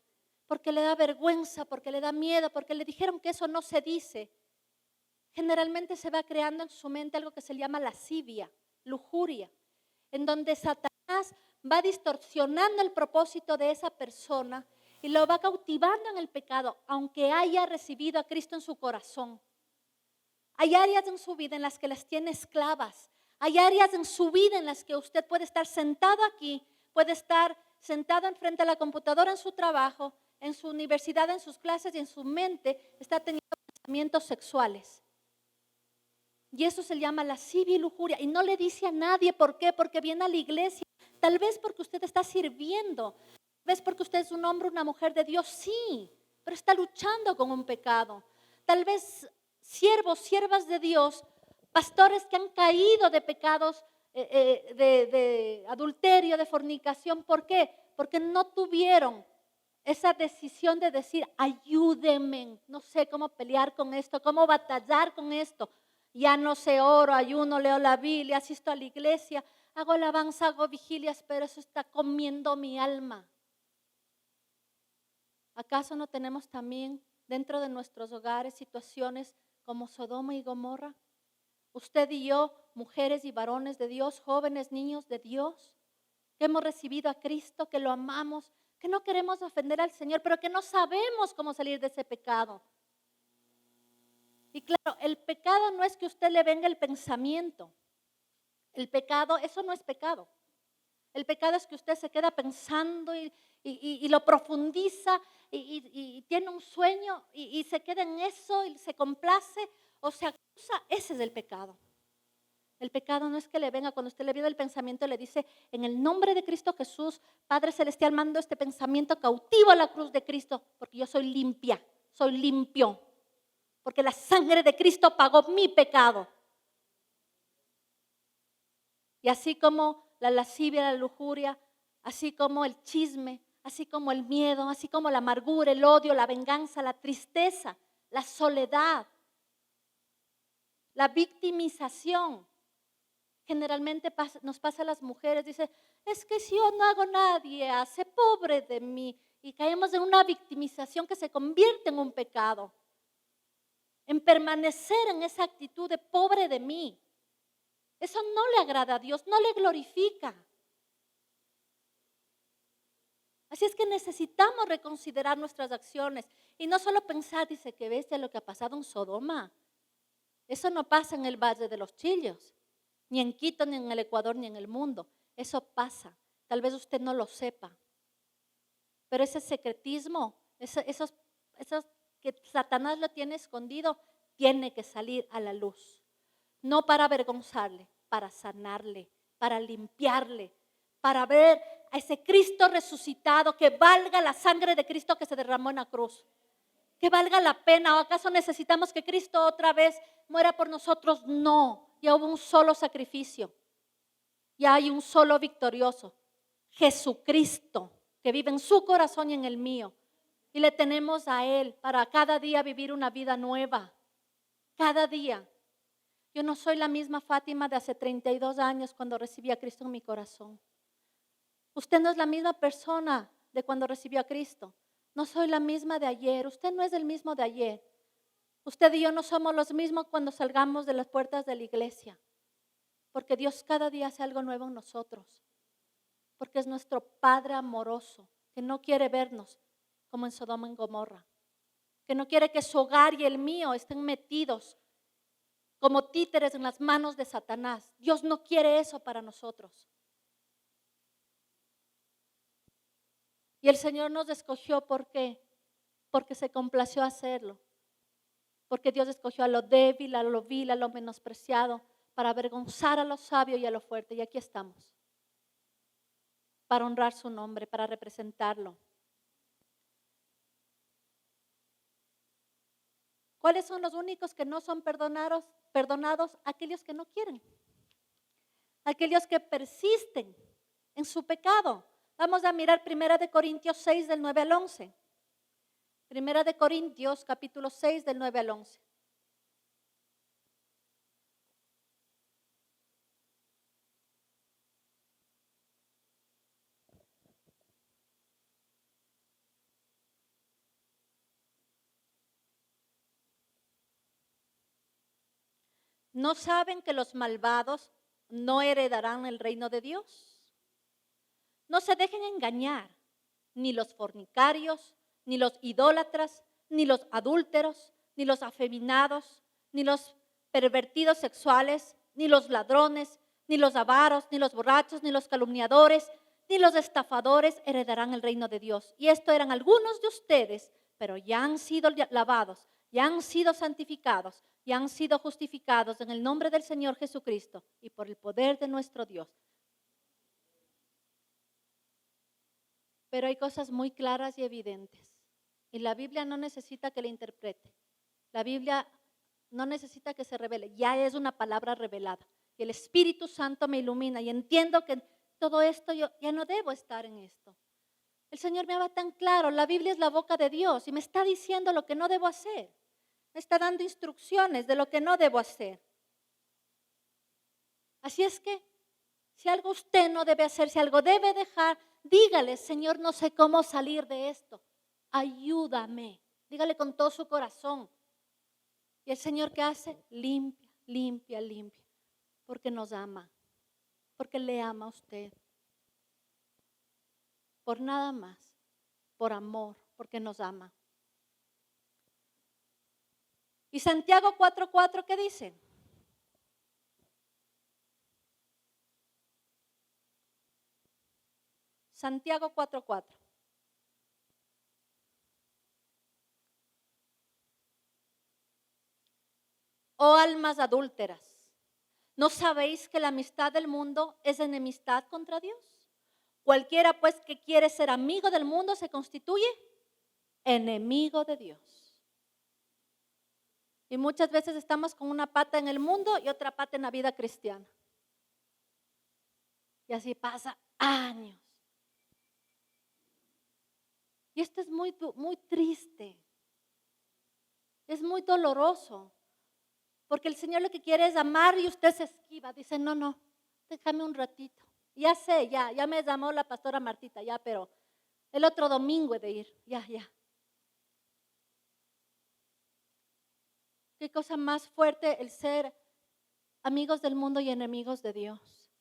porque le da vergüenza, porque le da miedo, porque le dijeron que eso no se dice. Generalmente se va creando en su mente algo que se llama lascivia, lujuria, en donde Satanás va distorsionando el propósito de esa persona y lo va cautivando en el pecado, aunque haya recibido a Cristo en su corazón. Hay áreas en su vida en las que las tiene esclavas. Hay áreas en su vida en las que usted puede estar sentado aquí, puede estar sentado enfrente de la computadora en su trabajo, en su universidad, en sus clases y en su mente está teniendo pensamientos sexuales. Y eso se llama lascivia y lujuria. Y no le dice a nadie por qué, porque viene a la iglesia. Tal vez porque usted está sirviendo. Tal vez porque usted es un hombre o una mujer de Dios, sí, pero está luchando con un pecado. Tal vez siervos, siervas de Dios, pastores que han caído de pecados de adulterio, de fornicación. ¿Por qué? Porque no tuvieron esa decisión de decir, ayúdenme, no sé cómo pelear con esto, cómo batallar con esto. Ya no sé, oro, ayuno, leo la Biblia, asisto a la iglesia, hago alabanza, hago vigilias, pero eso está comiendo mi alma. ¿Acaso no tenemos también dentro de nuestros hogares situaciones como Sodoma y Gomorra? Usted y yo, mujeres y varones de Dios, jóvenes, niños de Dios, que hemos recibido a Cristo, que lo amamos, que no queremos ofender al Señor, pero que no sabemos cómo salir de ese pecado. Y claro, el pecado no es que usted le venga el pensamiento. El pecado, eso no es pecado. El pecado es que usted se queda pensando y lo profundiza y tiene un sueño y se queda en eso y se complace o se acusa. Ese es el pecado. El pecado no es que le venga, cuando usted le viene el pensamiento le dice, en el nombre de Cristo Jesús, Padre Celestial, mando este pensamiento cautivo a la cruz de Cristo, porque yo soy limpia, soy limpio, porque la sangre de Cristo pagó mi pecado. Y así como la lascivia, la lujuria, así como el chisme, así como el miedo, así como la amargura, el odio, la venganza, la tristeza, la soledad, la victimización. Generalmente nos pasa a las mujeres, dice, es que si yo no hago nadie hace, pobre de mí. Y caemos en una victimización que se convierte en un pecado. En permanecer en esa actitud de pobre de mí. Eso no le agrada a Dios, no le glorifica. Así es que necesitamos reconsiderar nuestras acciones y no solo pensar, dice, que bestia lo que ha pasado en Sodoma. Eso no pasa en el Valle de los Chillos, ni en Quito, ni en el Ecuador, ni en el mundo. Eso pasa. Tal vez usted no lo sepa. Pero ese secretismo, esos que Satanás lo tiene escondido, tiene que salir a la luz. No para avergonzarle, para sanarle, para limpiarle, para ver a ese Cristo resucitado, que valga la sangre de Cristo que se derramó en la cruz. Que valga la pena. ¿O acaso necesitamos que Cristo otra vez muera por nosotros? No, ya hubo un solo sacrificio. Ya hay un solo victorioso, Jesucristo, que vive en su corazón y en el mío. Y le tenemos a Él para cada día vivir una vida nueva. Cada día. Yo no soy la misma Fátima de hace 32 años cuando recibí a Cristo en mi corazón. Usted no es la misma persona de cuando recibió a Cristo. No soy la misma de ayer. Usted no es el mismo de ayer. Usted y yo no somos los mismos cuando salgamos de las puertas de la iglesia. Porque Dios cada día hace algo nuevo en nosotros. Porque es nuestro Padre amoroso que no quiere vernos como en Sodoma y Gomorra. Que no quiere que su hogar y el mío estén metidos como títeres en las manos de Satanás. Dios no quiere eso para nosotros. Y el Señor nos escogió, ¿por qué? Porque se complació hacerlo. Porque Dios escogió a lo débil, a lo vil, a lo menospreciado, para avergonzar a lo sabio y a lo fuerte. Y aquí estamos, para honrar su nombre, para representarlo. ¿Cuáles son los únicos que no son perdonados? Aquellos que no quieren. Aquellos que persisten en su pecado. Vamos a mirar 1 Corintios 6 del 9 al 11. 1 Corintios capítulo 6 del 9 al 11. ¿No saben que los malvados no heredarán el reino de Dios? No se dejen engañar, ni los fornicarios, ni los idólatras, ni los adúlteros, ni los afeminados, ni los pervertidos sexuales, ni los ladrones, ni los avaros, ni los borrachos, ni los calumniadores, ni los estafadores heredarán el reino de Dios. Y esto eran algunos de ustedes, pero ya han sido lavados, ya han sido santificados, ya han sido justificados en el nombre del Señor Jesucristo y por el poder de nuestro Dios. Pero hay cosas muy claras y evidentes. Y la Biblia no necesita que la interprete. La Biblia no necesita que se revele. Ya es una palabra revelada. Y el Espíritu Santo me ilumina y entiendo que todo esto yo ya no debo estar en esto. El Señor me habla tan claro. La Biblia es la boca de Dios y me está diciendo lo que no debo hacer. Me está dando instrucciones de lo que no debo hacer. Así es que si algo usted no debe hacer, si algo debe dejar, dígale: Señor, no sé cómo salir de esto. Ayúdame. Dígale con todo su corazón. Y el Señor, ¿qué hace? Limpia, limpia, limpia. Porque nos ama. Porque le ama a usted. Por nada más. Por amor. Porque nos ama. Y Santiago 4:4, ¿qué dice? Santiago 4:4. Oh almas adúlteras, ¿no sabéis que la amistad del mundo es enemistad contra Dios? Cualquiera pues que quiere ser amigo del mundo se constituye enemigo de Dios. Y muchas veces estamos con una pata en el mundo y otra pata en la vida cristiana. Y así pasa años. Y esto es muy, muy triste. Es muy doloroso. Porque el Señor lo que quiere es amar y usted se esquiva. Dice: no, no, déjame un ratito. Ya sé, ya me llamó la pastora Martita, ya, pero el otro domingo he de ir. Ya. Qué cosa más fuerte el ser amigos del mundo y enemigos de Dios.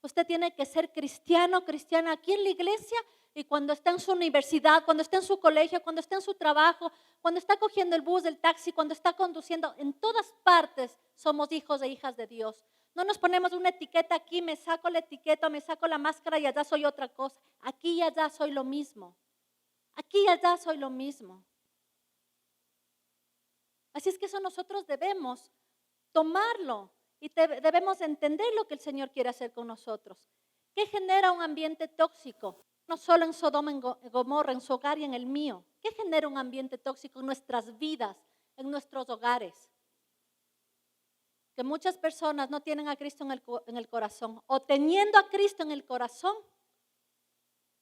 Usted tiene que ser cristiano, cristiana aquí en la iglesia, y cuando está en su universidad, cuando está en su colegio, cuando está en su trabajo, cuando está cogiendo el bus, el taxi, cuando está conduciendo, en todas partes somos hijos e hijas de Dios. No nos ponemos una etiqueta aquí, me saco la etiqueta, me saco la máscara y allá soy otra cosa. Aquí y allá soy lo mismo. Aquí y allá soy lo mismo. Así es que eso nosotros debemos tomarlo y debemos entender lo que el Señor quiere hacer con nosotros. ¿Qué genera un ambiente tóxico? No solo en Sodoma, en Gomorra, en su hogar y en el mío. ¿Qué genera un ambiente tóxico en nuestras vidas, en nuestros hogares? Que muchas personas no tienen a Cristo en el corazón, o teniendo a Cristo en el corazón,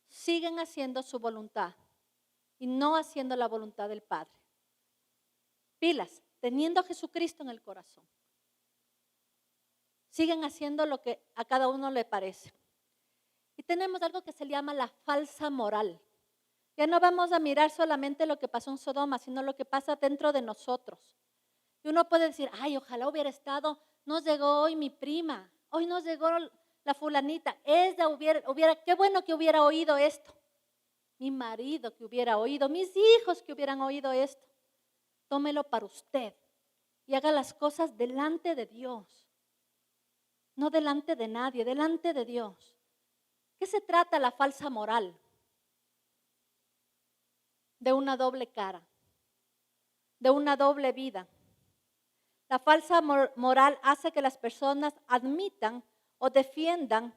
siguen haciendo su voluntad y no haciendo la voluntad del Padre. Pilas, teniendo a Jesucristo en el corazón, siguen haciendo lo que a cada uno le parece. Y tenemos algo que se llama la falsa moral. Ya no vamos a mirar solamente lo que pasó en Sodoma, sino lo que pasa dentro de nosotros. Y uno puede decir: ay, ojalá hubiera estado, nos llegó hoy mi prima, hoy nos llegó la fulanita, qué bueno que hubiera oído esto. Mi marido que hubiera oído, mis hijos que hubieran oído esto. Tómelo para usted y haga las cosas delante de Dios. No delante de nadie, delante de Dios. ¿Qué se trata la falsa moral? De una doble cara, de una doble vida. La falsa moral hace que las personas admitan o defiendan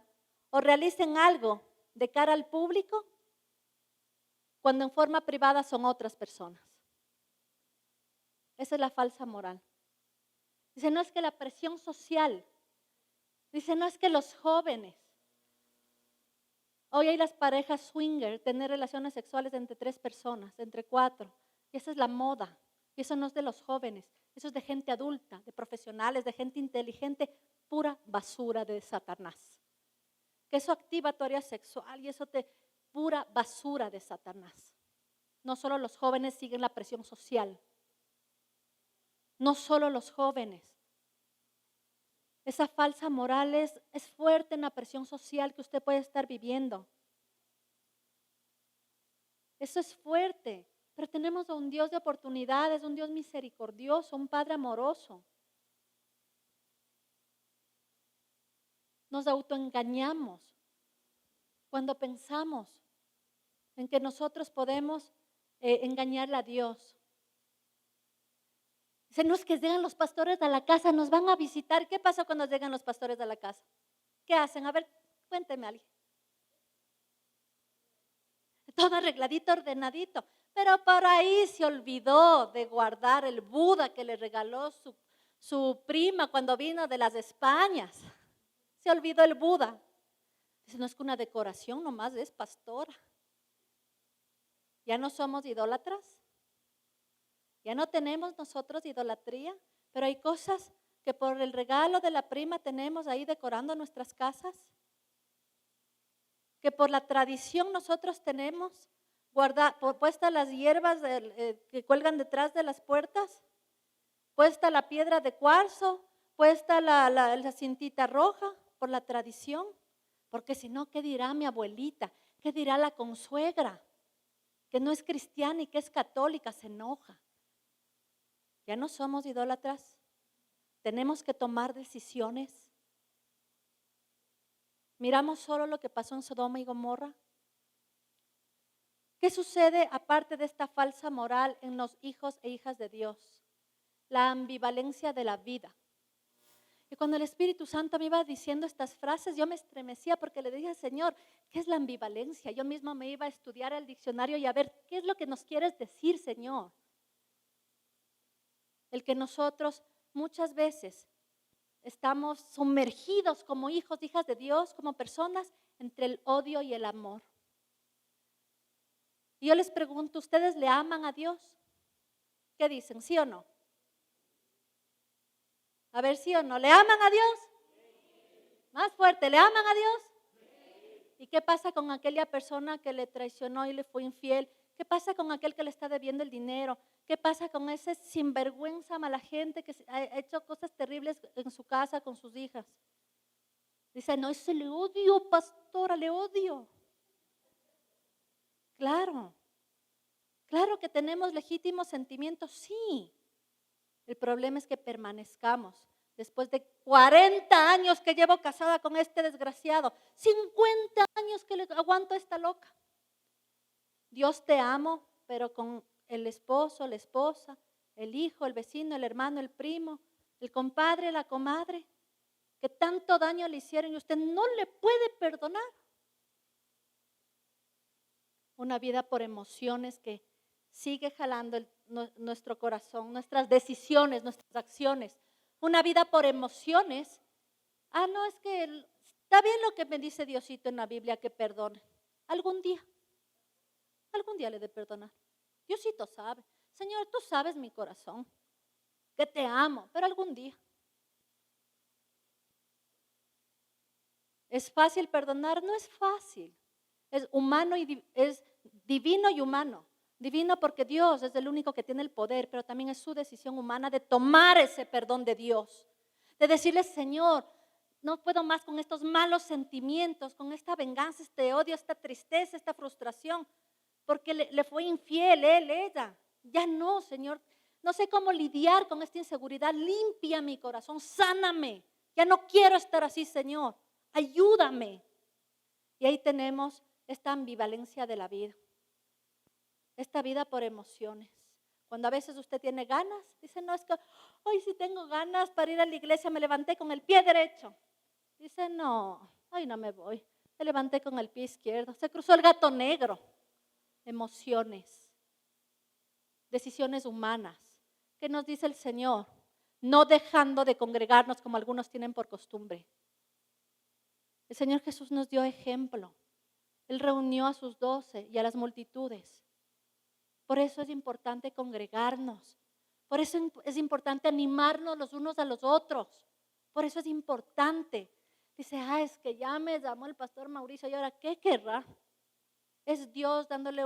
o realicen algo de cara al público cuando en forma privada son otras personas. Esa es la falsa moral. Dice, no es que la presión social, dice, no es que los jóvenes. Hoy hay las parejas swinger, tener relaciones sexuales entre 3 personas, entre 4. Y esa es la moda. Y eso no es de los jóvenes, eso es de gente adulta, de profesionales, de gente inteligente, pura basura de Satanás. Que eso activa tu área sexual y eso pura basura de Satanás. No solo los jóvenes siguen la presión social. No solo los jóvenes. Esa falsa moral es fuerte en la presión social que usted puede estar viviendo. Eso es fuerte, pero tenemos a un Dios de oportunidades, un Dios misericordioso, un Padre amoroso. Nos autoengañamos cuando pensamos en que nosotros podemos engañarle a Dios. Dice, no es que llegan los pastores a la casa, nos van a visitar. ¿Qué pasa cuando llegan los pastores a la casa? ¿Qué hacen? A ver, cuénteme alguien. Todo arregladito, ordenadito. Pero por ahí se olvidó de guardar el Buda que le regaló su prima cuando vino de las Españas. Se olvidó el Buda. Dice, no es que una decoración nomás, es pastora. Ya no somos idólatras. Ya no tenemos nosotros idolatría, pero hay cosas que por el regalo de la prima tenemos ahí decorando nuestras casas, que por la tradición nosotros tenemos puestas las hierbas que cuelgan detrás de las puertas, puesta la piedra de cuarzo, puesta la cintita roja, por la tradición, porque si no, ¿qué dirá mi abuelita? ¿Qué dirá la consuegra? Que no es cristiana y que es católica, se enoja. Ya no somos idólatras, tenemos que tomar decisiones. Miramos solo lo que pasó en Sodoma y Gomorra. ¿Qué sucede aparte de esta falsa moral en los hijos e hijas de Dios? La ambivalencia de la vida. Y cuando el Espíritu Santo me iba diciendo estas frases, yo me estremecía porque le dije al Señor, ¿qué es la ambivalencia? Yo mismo me iba a estudiar el diccionario y a ver, ¿qué es lo que nos quieres decir, Señor? El que nosotros muchas veces estamos sumergidos como hijos, hijas de Dios, como personas, entre el odio y el amor. Y yo les pregunto, ¿ustedes le aman a Dios? ¿Qué dicen? ¿Sí o no? A ver, ¿sí o no? ¿Le aman a Dios? Más fuerte, ¿le aman a Dios? ¿Y qué pasa con aquella persona que le traicionó y le fue infiel? ¿Qué pasa con aquel que le está debiendo el dinero? ¿Qué pasa con ese sinvergüenza mala gente que ha hecho cosas terribles en su casa con sus hijas? Dice, no, ese le odio, pastora, le odio. Claro, claro que tenemos legítimos sentimientos, sí. El problema es que permanezcamos. Después de 40 años que llevo casada con este desgraciado, 50 años que le aguanto a esta loca. Dios te amo, pero con el esposo, la esposa, el hijo, el vecino, el hermano, el primo, el compadre, la comadre, que tanto daño le hicieron y usted no le puede perdonar. Una vida por emociones que sigue jalando nuestro corazón, nuestras decisiones, nuestras acciones. Una vida por emociones. No, es que está bien lo que me dice Diosito en la Biblia, que perdone. Algún día le he de perdonar. Diosito sabe. Señor, tú sabes mi corazón, que te amo, pero algún día. ¿Es fácil perdonar? No es fácil. Es humano y es divino y humano. Divino porque Dios es el único que tiene el poder, pero también es su decisión humana de tomar ese perdón de Dios. De decirle, Señor, no puedo más con estos malos sentimientos, con esta venganza, este odio, esta tristeza, esta frustración, porque le fue infiel él, ella. Ya no, Señor, no sé cómo lidiar con esta inseguridad. Limpia mi corazón, sáname. Ya no quiero estar así, Señor. Ayúdame. Y ahí tenemos esta ambivalencia de la vida. Esta vida por emociones. Cuando a veces usted tiene ganas, dice, no, es que hoy sí tengo ganas para ir a la iglesia, me levanté con el pie derecho. Dice, no, hoy no me voy. Me levanté con el pie izquierdo. Se cruzó el gato negro. Emociones, decisiones humanas. ¿Qué nos dice el Señor? No dejando de congregarnos como algunos tienen por costumbre. El Señor Jesús nos dio ejemplo. Él reunió a sus 12 y a las multitudes. Por eso es importante congregarnos. Por eso es importante animarnos los unos a los otros. Por eso es importante. Dice, es que ya me llamó el pastor Mauricio y ahora, ¿qué querrá? Es Dios dándole,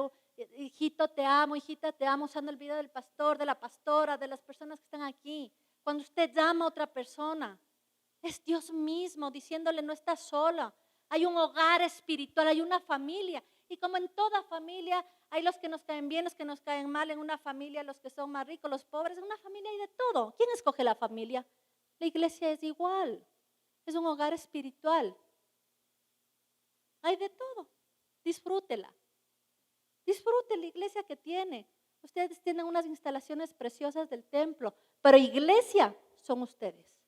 hijito te amo, hijita te amo, usando el video del pastor, de la pastora, de las personas que están aquí. Cuando usted llama a otra persona, es Dios mismo diciéndole no estás sola. Hay un hogar espiritual, hay una familia. Y como en toda familia, hay los que nos caen bien, los que nos caen mal. En una familia, los que son más ricos, los pobres. En una familia hay de todo. ¿Quién escoge la familia? La iglesia es igual. Es un hogar espiritual. Hay de todo. Disfrútela. Disfrute la iglesia que tiene. Ustedes tienen unas instalaciones preciosas del templo, pero iglesia son ustedes.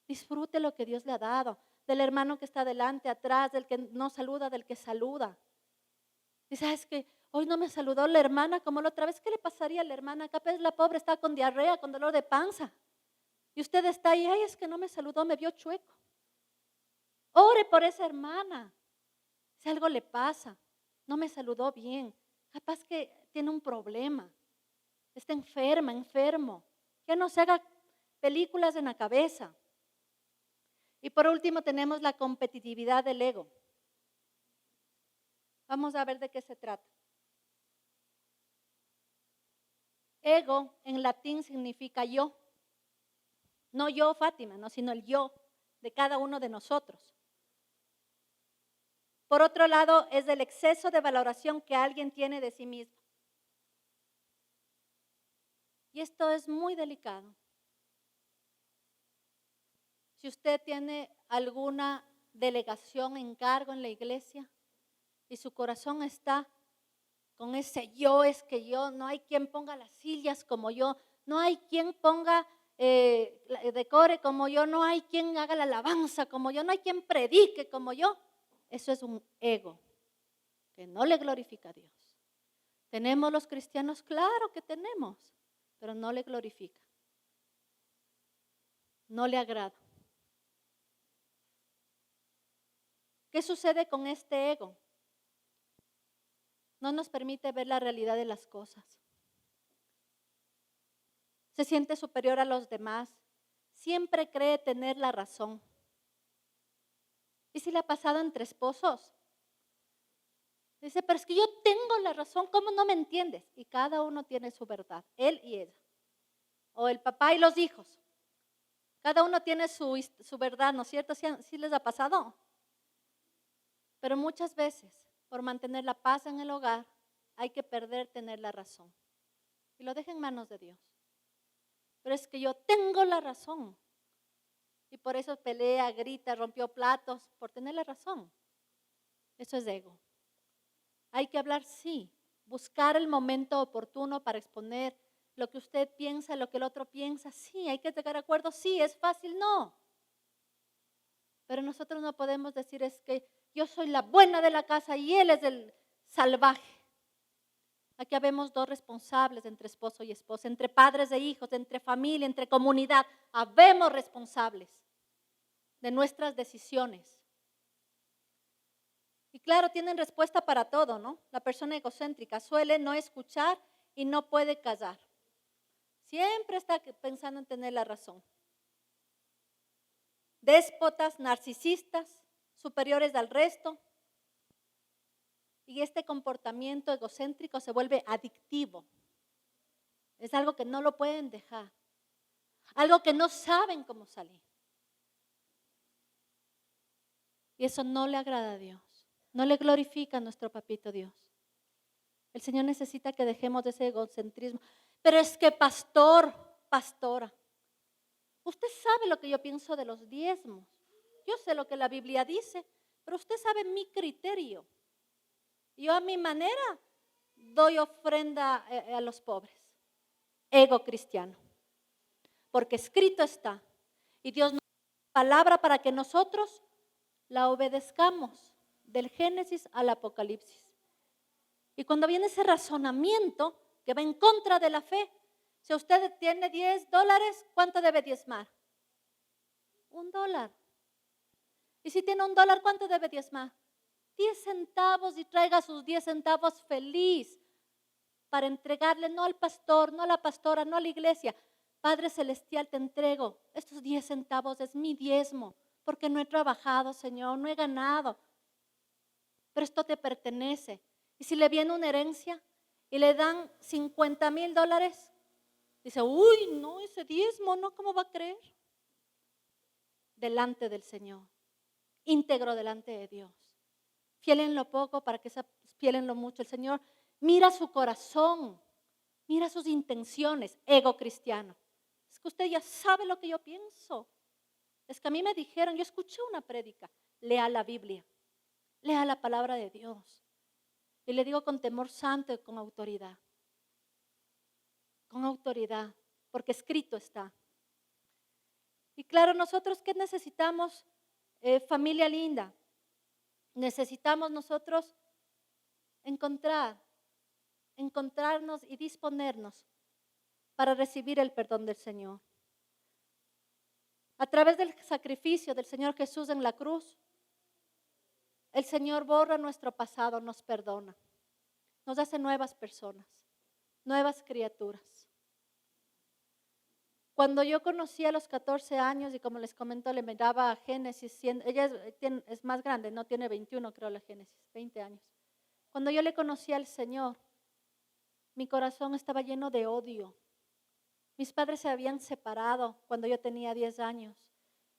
Disfrute lo que Dios le ha dado, del hermano que está delante, atrás, del que no saluda, del que saluda. Dice, es que hoy no me saludó la hermana como la otra vez. ¿Qué le pasaría a la hermana? Capaz la pobre está con diarrea, con dolor de panza. Y usted está ahí, es que no me saludó, me vio chueco. Ore por esa hermana. Si algo le pasa, no me saludó bien, capaz que tiene un problema, está enferma, enfermo. Ya no se haga películas en la cabeza. Y por último tenemos la competitividad del ego. Vamos a ver de qué se trata. Ego en latín significa yo. No yo, Fátima, no, sino el yo de cada uno de nosotros. Por otro lado, es el exceso de valoración que alguien tiene de sí mismo. Y esto es muy delicado. Si usted tiene alguna delegación, encargo en la iglesia y su corazón está con ese yo, es que yo, no hay quien ponga las sillas como yo, no hay quien ponga, decore como yo, no hay quien haga la alabanza como yo, no hay quien predique como yo. Eso es un ego que no le glorifica a Dios. ¿Tenemos los cristianos? Claro que tenemos, pero no le glorifica. No le agrada. ¿Qué sucede con este ego? No nos permite ver la realidad de las cosas. Se siente superior a los demás. Siempre cree tener la razón. ¿Y si le ha pasado entre esposos? Dice, pero es que yo tengo la razón, ¿cómo no me entiendes? Y cada uno tiene su verdad, él y ella. O el papá y los hijos. Cada uno tiene su verdad, ¿no es cierto? ¿Sí les ha pasado? Pero muchas veces, por mantener la paz en el hogar, hay que perder tener la razón. Y lo deja en manos de Dios. Pero es que yo tengo la razón. Y por eso pelea, grita, rompió platos, por tener la razón. Eso es ego. Hay que hablar, sí, buscar el momento oportuno para exponer lo que usted piensa, lo que el otro piensa. Sí, hay que llegar a acuerdos. Sí, es fácil, no. Pero nosotros no podemos decir es que yo soy la buena de la casa y él es el salvaje. Aquí habemos dos responsables entre esposo y esposa, entre padres e hijos, entre familia, entre comunidad. Habemos responsables de nuestras decisiones. Y claro, tienen respuesta para todo, ¿no? La persona egocéntrica suele no escuchar y no puede callar. Siempre está pensando en tener la razón. Déspotas, narcisistas, superiores al resto. Y este comportamiento egocéntrico se vuelve adictivo. Es algo que no lo pueden dejar. Algo que no saben cómo salir. Y eso no le agrada a Dios. No le glorifica a nuestro papito Dios. El Señor necesita que dejemos de ese egocentrismo. Pero es que pastora, usted sabe lo que yo pienso de los diezmos. Yo sé lo que la Biblia dice, pero usted sabe mi criterio. Yo a mi manera doy ofrenda a los pobres. Ego cristiano. Porque escrito está. Y Dios nos da palabra para que nosotros la obedezcamos. Del Génesis al Apocalipsis. Y cuando viene ese razonamiento que va en contra de la fe, si usted tiene $10, ¿cuánto debe diezmar? $1. Y si tiene $1, ¿cuánto debe diezmar? 10 centavos, y traiga sus 10 centavos feliz para entregarle no al pastor, no a la pastora, no a la iglesia. Padre Celestial, te entrego estos 10 centavos, es mi diezmo, porque no he trabajado, Señor, no he ganado, pero esto te pertenece. Y si le viene una herencia y le dan $50,000, dice, uy, no, ese diezmo, no, ¿cómo va a creer? Delante del Señor, íntegro delante de Dios. Fiel en lo poco para que sea fiel en lo mucho. El Señor mira su corazón, mira sus intenciones, ego cristiano. Es que usted ya sabe lo que yo pienso. Es que a mí me dijeron, yo escuché una prédica, lea la Biblia, lea la palabra de Dios. Y le digo con temor santo y con autoridad, porque escrito está. Y claro, nosotros ¿qué necesitamos? Familia linda, necesitamos nosotros encontrarnos y disponernos para recibir el perdón del Señor. A través del sacrificio del Señor Jesús en la cruz, el Señor borra nuestro pasado, nos perdona, nos hace nuevas personas, nuevas criaturas. Cuando yo conocí a los 14 años, y como les comento, le miraba a Génesis, ella es más grande, no tiene 21, creo, la Génesis, 20 años. Cuando yo le conocí al Señor, mi corazón estaba lleno de odio. Mis padres se habían separado cuando yo tenía 10 años.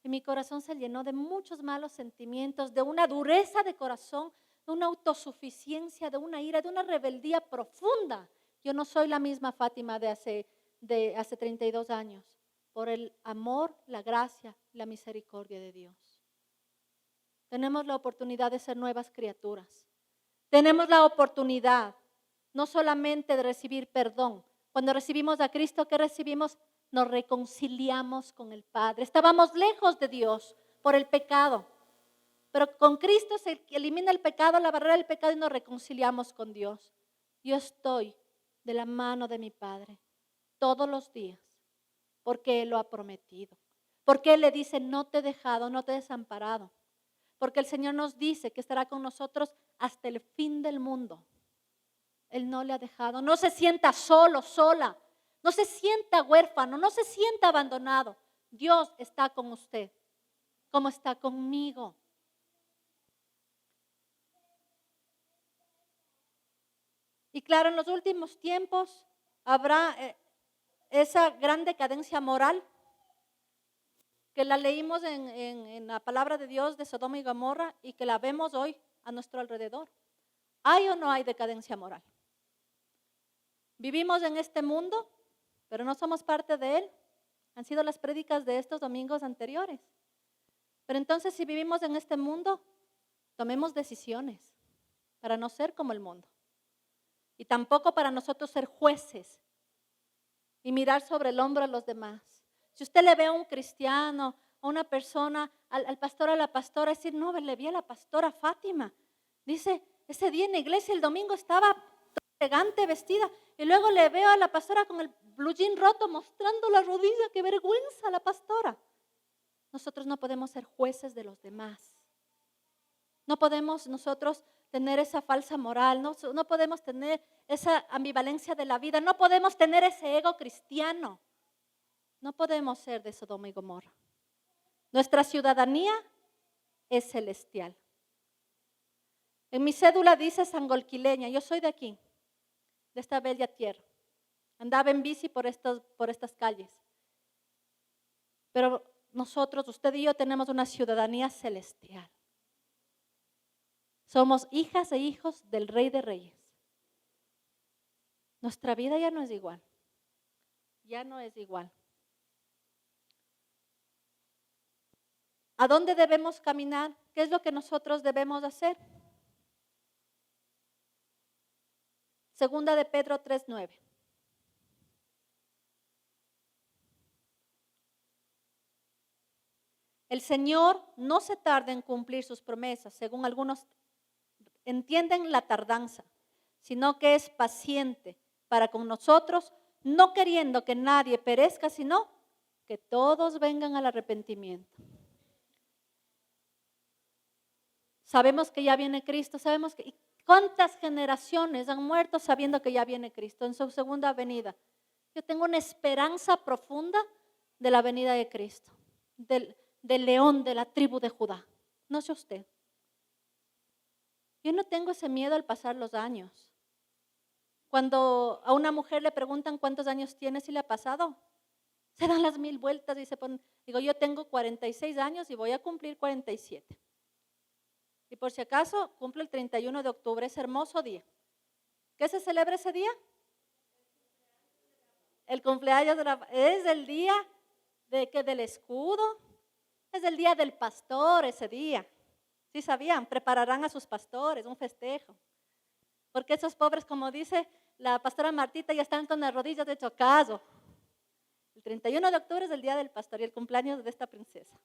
Y mi corazón se llenó de muchos malos sentimientos, de una dureza de corazón, de una autosuficiencia, de una ira, de una rebeldía profunda. Yo no soy la misma Fátima de hace 32 años, por el amor, la gracia, la misericordia de Dios. Tenemos la oportunidad de ser nuevas criaturas. Tenemos la oportunidad no solamente de recibir perdón. Cuando recibimos a Cristo, ¿qué recibimos? Nos reconciliamos con el Padre. Estábamos lejos de Dios por el pecado, pero con Cristo se elimina el pecado, la barrera del pecado, y nos reconciliamos con Dios. Yo estoy de la mano de mi Padre todos los días, porque Él lo ha prometido, porque Él le dice, no te he dejado, no te he desamparado, porque el Señor nos dice que estará con nosotros hasta el fin del mundo. Él no le ha dejado, no se sienta solo, sola, no se sienta huérfano, no se sienta abandonado. Dios está con usted, como está conmigo. Y claro, en los últimos tiempos habrá esa gran decadencia moral que la leímos en la palabra de Dios de Sodoma y Gomorra, y que la vemos hoy a nuestro alrededor. ¿Hay o no hay decadencia moral? Vivimos en este mundo, pero no somos parte de él. Han sido las prédicas de estos domingos anteriores. Pero entonces, si vivimos en este mundo, tomemos decisiones para no ser como el mundo. Y tampoco para nosotros ser jueces y mirar sobre el hombro a los demás. Si usted le ve a un cristiano, a una persona, al pastor, a la pastora, decir, no, le vi a la pastora Fátima. Dice, ese día en la iglesia el domingo estaba elegante vestida, y luego le veo a la pastora con el blue jean roto mostrando la rodilla. ¡Qué vergüenza la pastora! Nosotros no podemos ser jueces de los demás. No podemos nosotros tener esa falsa moral, no podemos tener esa ambivalencia de la vida, no podemos tener ese ego cristiano. No podemos ser de Sodoma y Gomorra. Nuestra ciudadanía es celestial. En mi cédula dice sangolquileña, yo soy de aquí, de esta bella tierra. Andaba en bici por estas calles. Pero nosotros, usted y yo, tenemos una ciudadanía celestial. Somos hijas e hijos del Rey de Reyes. Nuestra vida ya no es igual. ya no es igual. ¿A dónde debemos caminar? ¿Qué es lo que nosotros debemos hacer? Segunda de Pedro 3:9. El Señor no se tarda en cumplir sus promesas, según algunos entienden la tardanza, sino que es paciente para con nosotros, no queriendo que nadie perezca, sino que todos vengan al arrepentimiento. Sabemos que ya viene Cristo, sabemos que cuántas generaciones han muerto sabiendo que ya viene Cristo en su segunda venida. Yo tengo una esperanza profunda de la venida de Cristo, del león de la tribu de Judá. No sé usted. Yo no tengo ese miedo al pasar los años. Cuando a una mujer le preguntan cuántos años tiene, si le ha pasado, se dan las 1000 vueltas y se ponen. Digo, yo tengo 46 años y voy a cumplir 47. Y por si acaso, cumple el 31 de octubre, ese hermoso día. ¿Qué se celebra ese día? El cumpleaños es el día del escudo, es el día del pastor ese día. ¿Sí sabían? Prepararán a sus pastores, un festejo. Porque esos pobres, como dice la pastora Martita, ya están con las rodillas de chocado. El 31 de octubre es el día del pastor y el cumpleaños de esta princesa.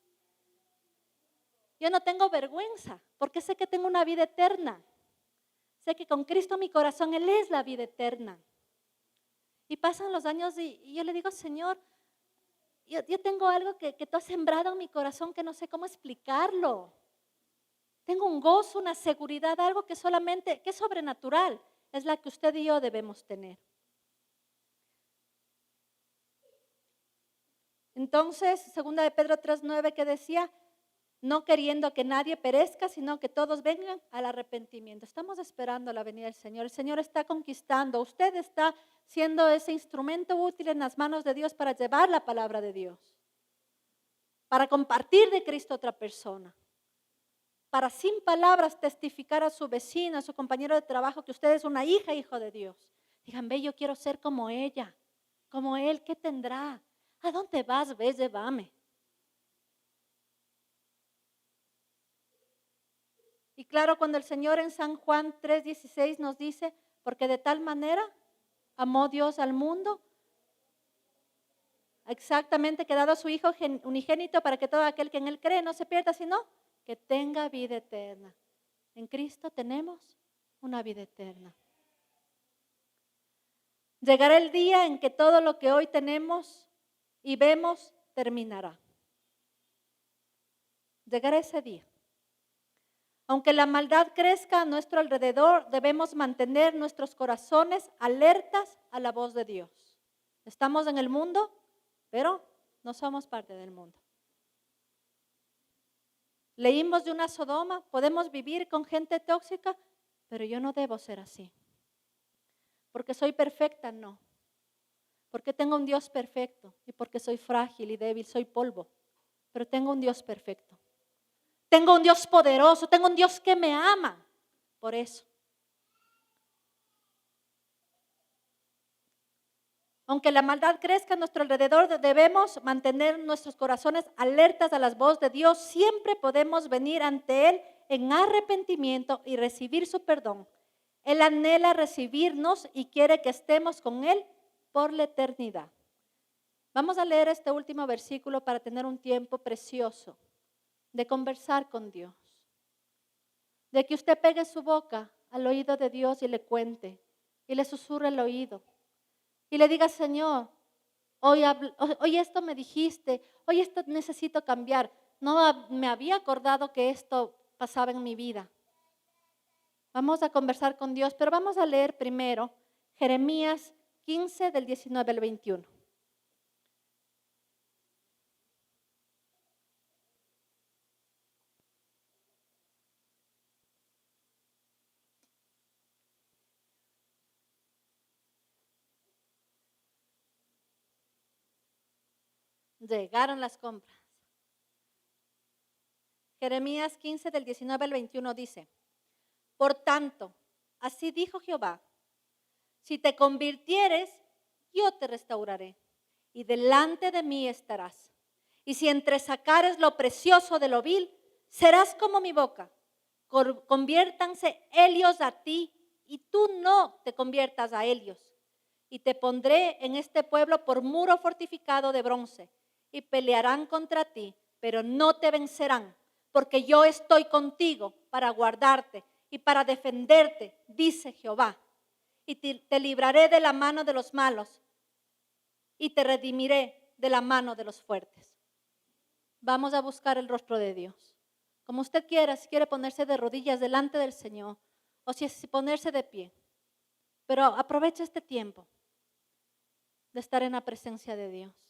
Yo no tengo vergüenza, porque sé que tengo una vida eterna. Sé que con Cristo en mi corazón, Él es la vida eterna. Y pasan los años y yo le digo, Señor, yo tengo algo que tú has sembrado en mi corazón que no sé cómo explicarlo. Tengo un gozo, una seguridad, algo que solamente, que es sobrenatural, es la que usted y yo debemos tener. Entonces, segunda de Pedro 3:9 que decía, no queriendo que nadie perezca, sino que todos vengan al arrepentimiento. Estamos esperando la venida del Señor. El Señor está conquistando. Usted está siendo ese instrumento útil en las manos de Dios para llevar la palabra de Dios, para compartir de Cristo a otra persona, para sin palabras testificar a su vecino, a su compañero de trabajo que usted es una hija, hijo de Dios. Digan, ve, yo quiero ser como ella, como él, ¿qué tendrá? ¿A dónde vas? Ve, llévame. Y claro, cuando el Señor en San Juan 3:16 nos dice, porque de tal manera amó Dios al mundo, exactamente que ha dado a su Hijo unigénito para que todo aquel que en Él cree no se pierda, sino que tenga vida eterna. En Cristo tenemos una vida eterna. Llegará el día en que todo lo que hoy tenemos y vemos terminará. Llegará ese día. Aunque la maldad crezca a nuestro alrededor, debemos mantener nuestros corazones alertas a la voz de Dios. Estamos en el mundo, pero no somos parte del mundo. Leímos de una Sodoma, podemos vivir con gente tóxica, pero yo no debo ser así. Porque soy perfecta, no. Porque tengo un Dios perfecto y porque soy frágil y débil, soy polvo, pero tengo un Dios perfecto. Tengo un Dios poderoso, tengo un Dios que me ama. Por eso. Aunque la maldad crezca a nuestro alrededor, debemos mantener nuestros corazones alertas a las voces de Dios. Siempre podemos venir ante Él en arrepentimiento y recibir su perdón. Él anhela recibirnos y quiere que estemos con Él por la eternidad. Vamos a leer este último versículo para tener un tiempo precioso de conversar con Dios. De que usted pegue su boca al oído de Dios y le cuente y le susurre el oído. Y le diga, Señor, hoy esto me dijiste, hoy esto necesito cambiar. No me había acordado que esto pasaba en mi vida. Vamos a conversar con Dios, pero vamos a leer primero Jeremías 15 del 19 al 21. Llegaron las compras. Jeremías 15 del 19 al 21 dice, por tanto, así dijo Jehová, si te convirtieres, yo te restauraré y delante de mí estarás. Y si entresacares lo precioso de lo vil, serás como mi boca. Conviértanse ellos a ti y tú no te conviertas a ellos. Y te pondré en este pueblo por muro fortificado de bronce, y pelearán contra ti, pero no te vencerán, porque yo estoy contigo para guardarte y para defenderte, dice Jehová. Y te libraré de la mano de los malos y te redimiré de la mano de los fuertes. Vamos a buscar el rostro de Dios. Como usted quiera, si quiere ponerse de rodillas delante del Señor o si ponerse de pie. Pero aprovecha este tiempo de estar en la presencia de Dios.